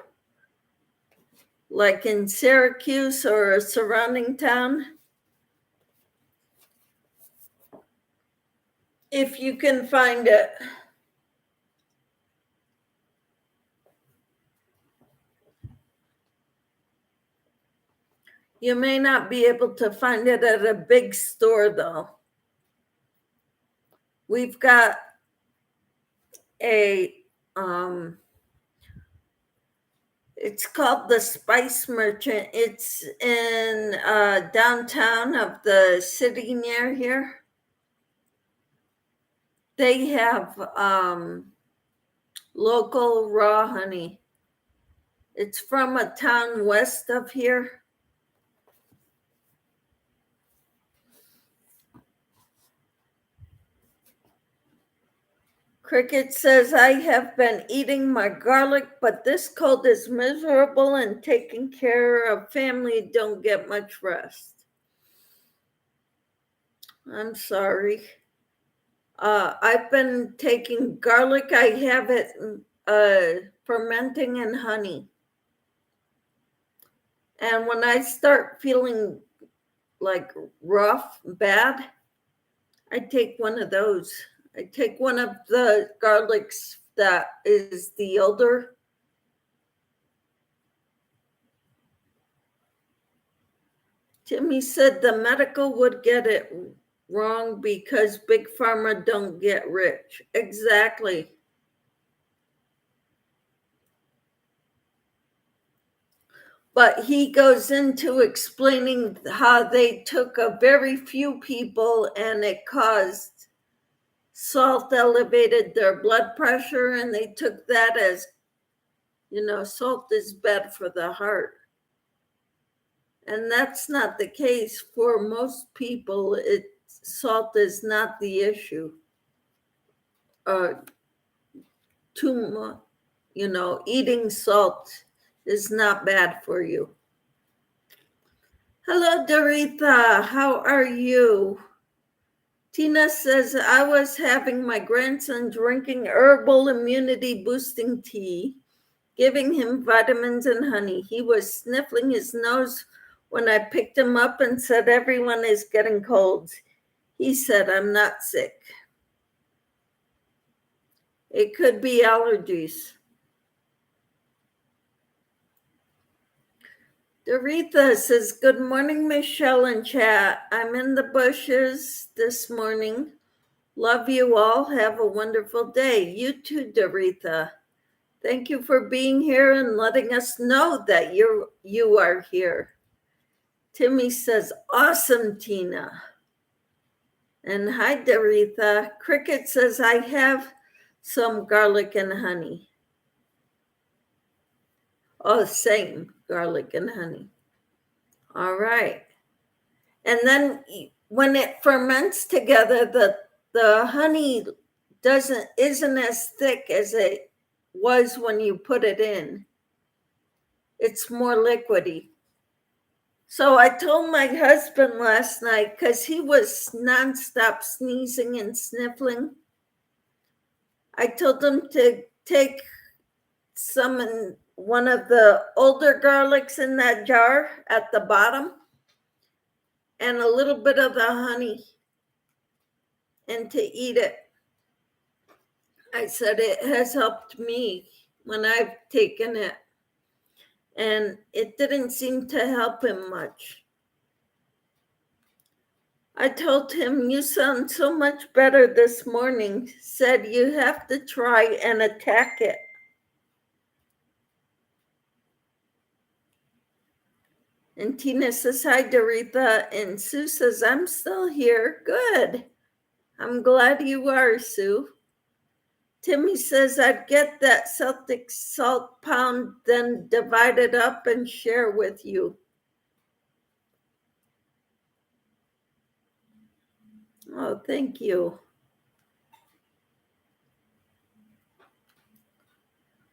Like in Syracuse or a surrounding town. If you can find it. You may not be able to find it at a big store, though. We've got a, it's called the Spice Merchant. It's in downtown of the city near here. They have local raw honey. It's from a town west of here. Cricket says, I have been eating my garlic, but this cold is miserable and taking care of family don't get much rest. I'm sorry. I've been taking garlic. I have it fermenting in honey. And when I start feeling like rough, bad, I take one of those. I take one of the garlics that is the older. Timmy said the medical would get it wrong because big pharma don't get rich. Exactly. But he goes into explaining how they took a very few people and it caused salt elevated their blood pressure, and they took that as, salt is bad for the heart. And that's not the case for most people. Salt is not the issue. Too much, eating salt is not bad for you. Hello, Doretha. How are you? Tina says, I was having my grandson drinking herbal immunity boosting tea, giving him vitamins and honey. He was sniffling his nose when I picked him up and said, everyone is getting colds. He said, I'm not sick. It could be allergies. Doretha says, good morning, Michelle and chat. I'm in the bushes this morning. Love you all. Have a wonderful day. You too, Doretha. Thank you for being here and letting us know that you are here. Timmy says, awesome, Tina. And hi, Doretha. Cricket says, I have some garlic and honey. Oh, same, garlic and honey. All right. And then when it ferments together, the honey isn't as thick as it was when you put it in. It's more liquidy. So I told my husband last night, because he was nonstop sneezing and sniffling, I told him to take some in one of the older garlics in that jar at the bottom and a little bit of the honey and to eat it. I said it has helped me when I've taken it, and it didn't seem to help him much. I told him, you sound so much better this morning. Said you have to try and attack it. And Tina says, hi, Doretha. And Sue says, I'm still here. Good. I'm glad you are, Sue. Timmy says, I'd get that Celtic salt pound, then divide it up and share with you. Oh, thank you.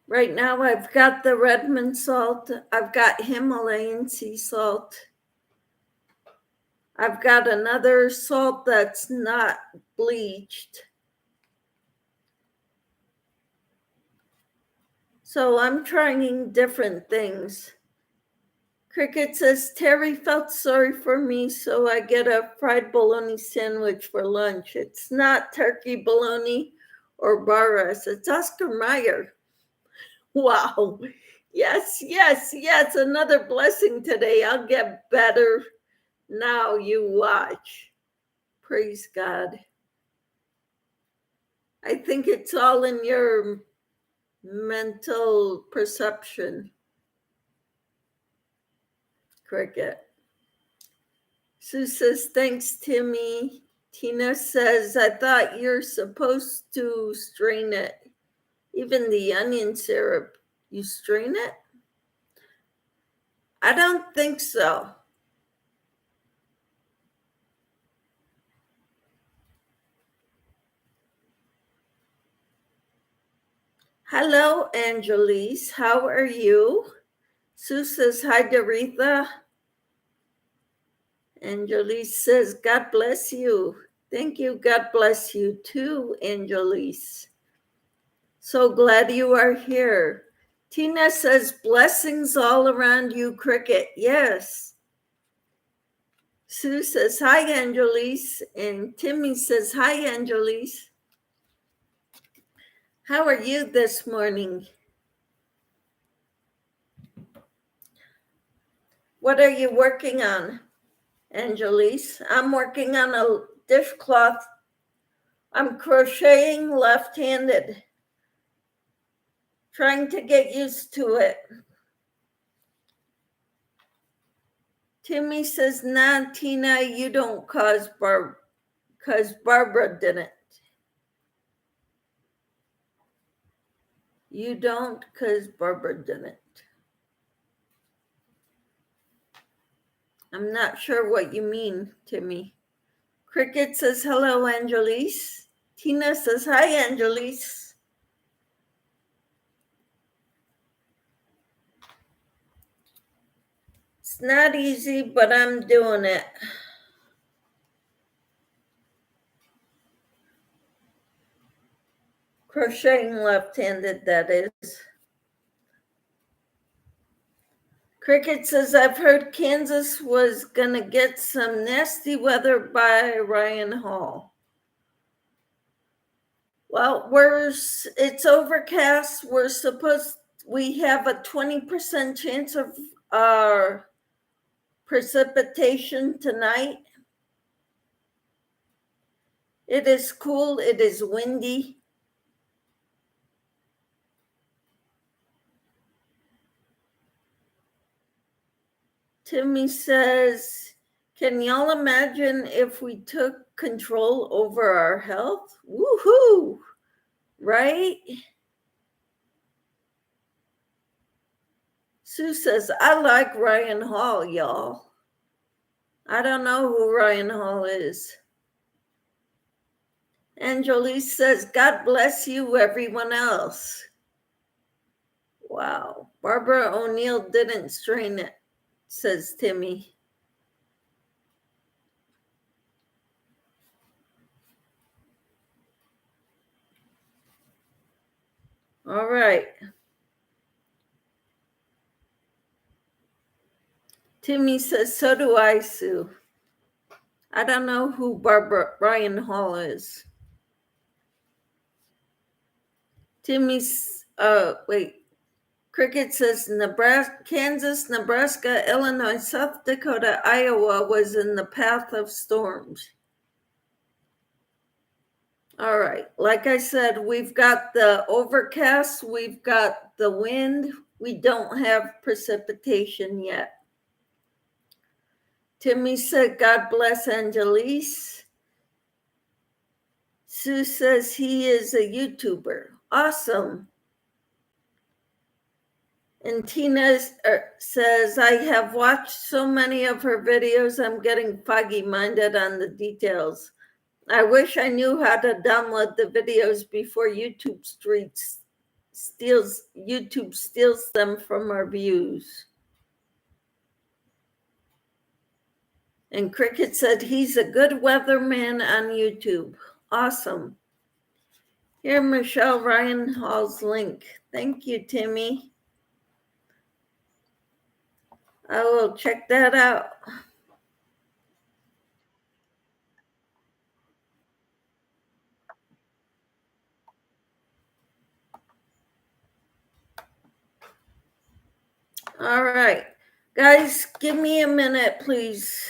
Right now, I've got the Redmond salt. I've got Himalayan sea salt. I've got another salt that's not bleached. So I'm trying different things. Cricket says, Terry felt sorry for me, so I get a fried bologna sandwich for lunch. It's not turkey bologna or Barras, it's Oscar Mayer. Wow. Yes, yes, yes. Another blessing today. I'll get better. Now you watch. Praise God. I think it's all in your mental perception. Cricket. Sue says, thanks, Timmy. Tina says, I thought you're supposed to strain it. Even the onion syrup, you strain it? I don't think so. Hello, Angelise. How are you? Sue says, hi, Doretha. Angelise says, God bless you. Thank you. God bless you too, Angelise. So glad you are here. Tina says, blessings all around you, Cricket. Yes. Sue says, hi, Angelise. And Timmy says, hi, Angelise. How are you this morning? What are you working on, Angelise? I'm working on a dishcloth. I'm crocheting left-handed, trying to get used to it. Timmy says, nah, Tina, you don't cause because Barbara didn't. You don't because Barbara didn't. I'm not sure what you mean, Timmy. Cricket says, hello, Angelise. Tina says, hi, Angelise. It's not easy, but I'm doing it. Crocheting left-handed, that is. Cricket says, I've heard Kansas was going to get some nasty weather by Ryan Hall. Well, it's overcast. We have a 20% chance of precipitation tonight. It is cool. It is windy. Timmy says, can y'all imagine if we took control over our health? Woohoo! Right? Sue says, I like Ryan Hall, y'all. I don't know who Ryan Hall is. Angelise says, God bless you, everyone else. Wow. Barbara O'Neill didn't strain it, says Timmy. All right. Timmy says, so do I, Sue. I don't know who Ryan Hall is. Timmy's, Cricket says Nebraska, Kansas, Nebraska, Illinois, South Dakota, Iowa was in the path of storms. All right. Like I said, we've got the overcast, we've got the wind. We don't have precipitation yet. Timmy said, God bless Angelise. Sue says he is a YouTuber. Awesome. And Tina says, I have watched so many of her videos, I'm getting foggy-minded on the details. I wish I knew how to download the videos before YouTube steals them from our views. And Cricket said he's a good weatherman on YouTube. Awesome. Here, Michelle Ryan Hall's link. Thank you, Timmy. I will check that out. All right. Guys, give me a minute, please.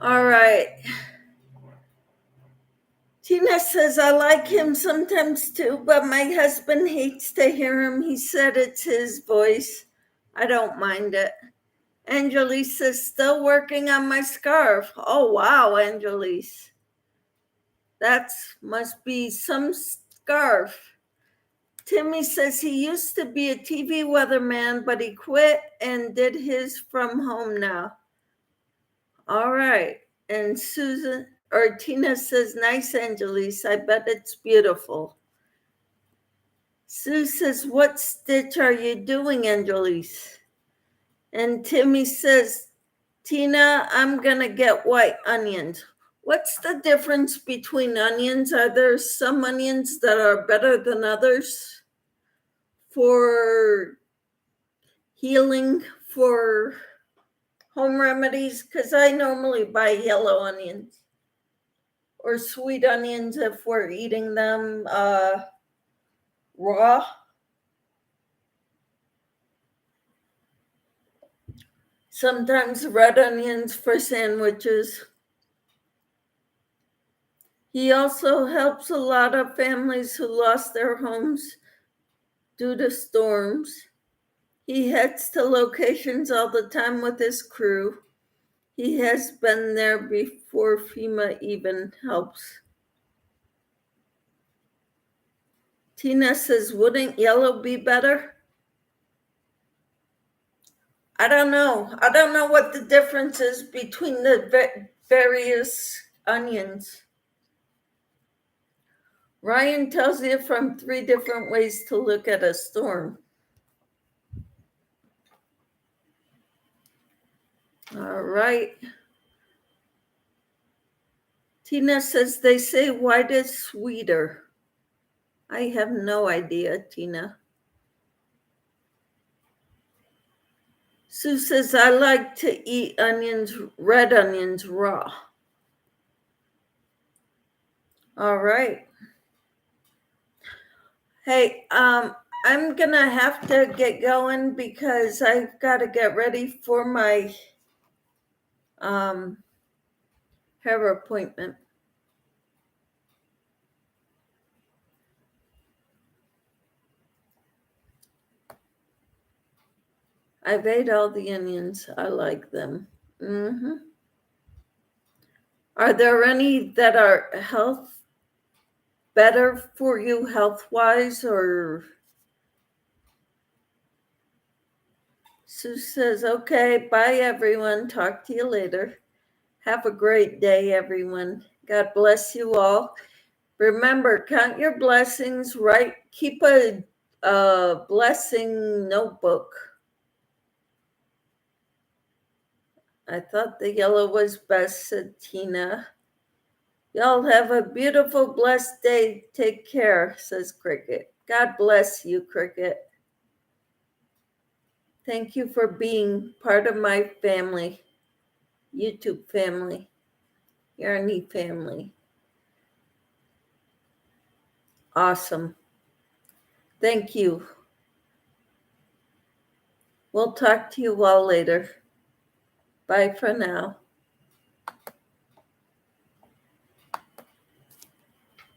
All right. Tina says, I like him sometimes too, but my husband hates to hear him. He said it's his voice. I don't mind it. Angelise says, still working on my scarf. Oh, wow, Angelise. That must be some scarf. Timmy says he used to be a TV weatherman, but he quit and did his from home now. All right. And Tina says, nice, Angelise. I bet it's beautiful. Sue says, what stitch are you doing, Angelise? And Timmy says, Tina, I'm going to get white onions. What's the difference between onions? Are there some onions that are better than others for healing, for home remedies? Because I normally buy yellow onions or sweet onions if we're eating them raw. Sometimes red onions for sandwiches. He also helps a lot of families who lost their homes due to storms. He heads to locations all the time with his crew. He has been there before FEMA even helps. Tina says, wouldn't yellow be better? I don't know. I don't know what the difference is between the various onions. Ryan tells you from 3 different ways to look at a storm. All right. Tina says they say white is sweeter. I have no idea, Tina. Sue says I like to eat red onions raw. All right. Hey, I'm gonna have to get going because I've got to get ready for my hair appointment. I've ate all the onions. I like them. Are there any that are better for you health wise, or Sue says, okay, bye everyone. Talk to you later. Have a great day, everyone. God bless you all. Remember, count your blessings, right? Keep a blessing notebook. I thought the yellow was best, said Tina. Y'all have a beautiful, blessed day. Take care, says Cricket. God bless you, Cricket. Thank you for being part of my family, YouTube family, Yarny family. Awesome. Thank you. We'll talk to you all later. Bye for now.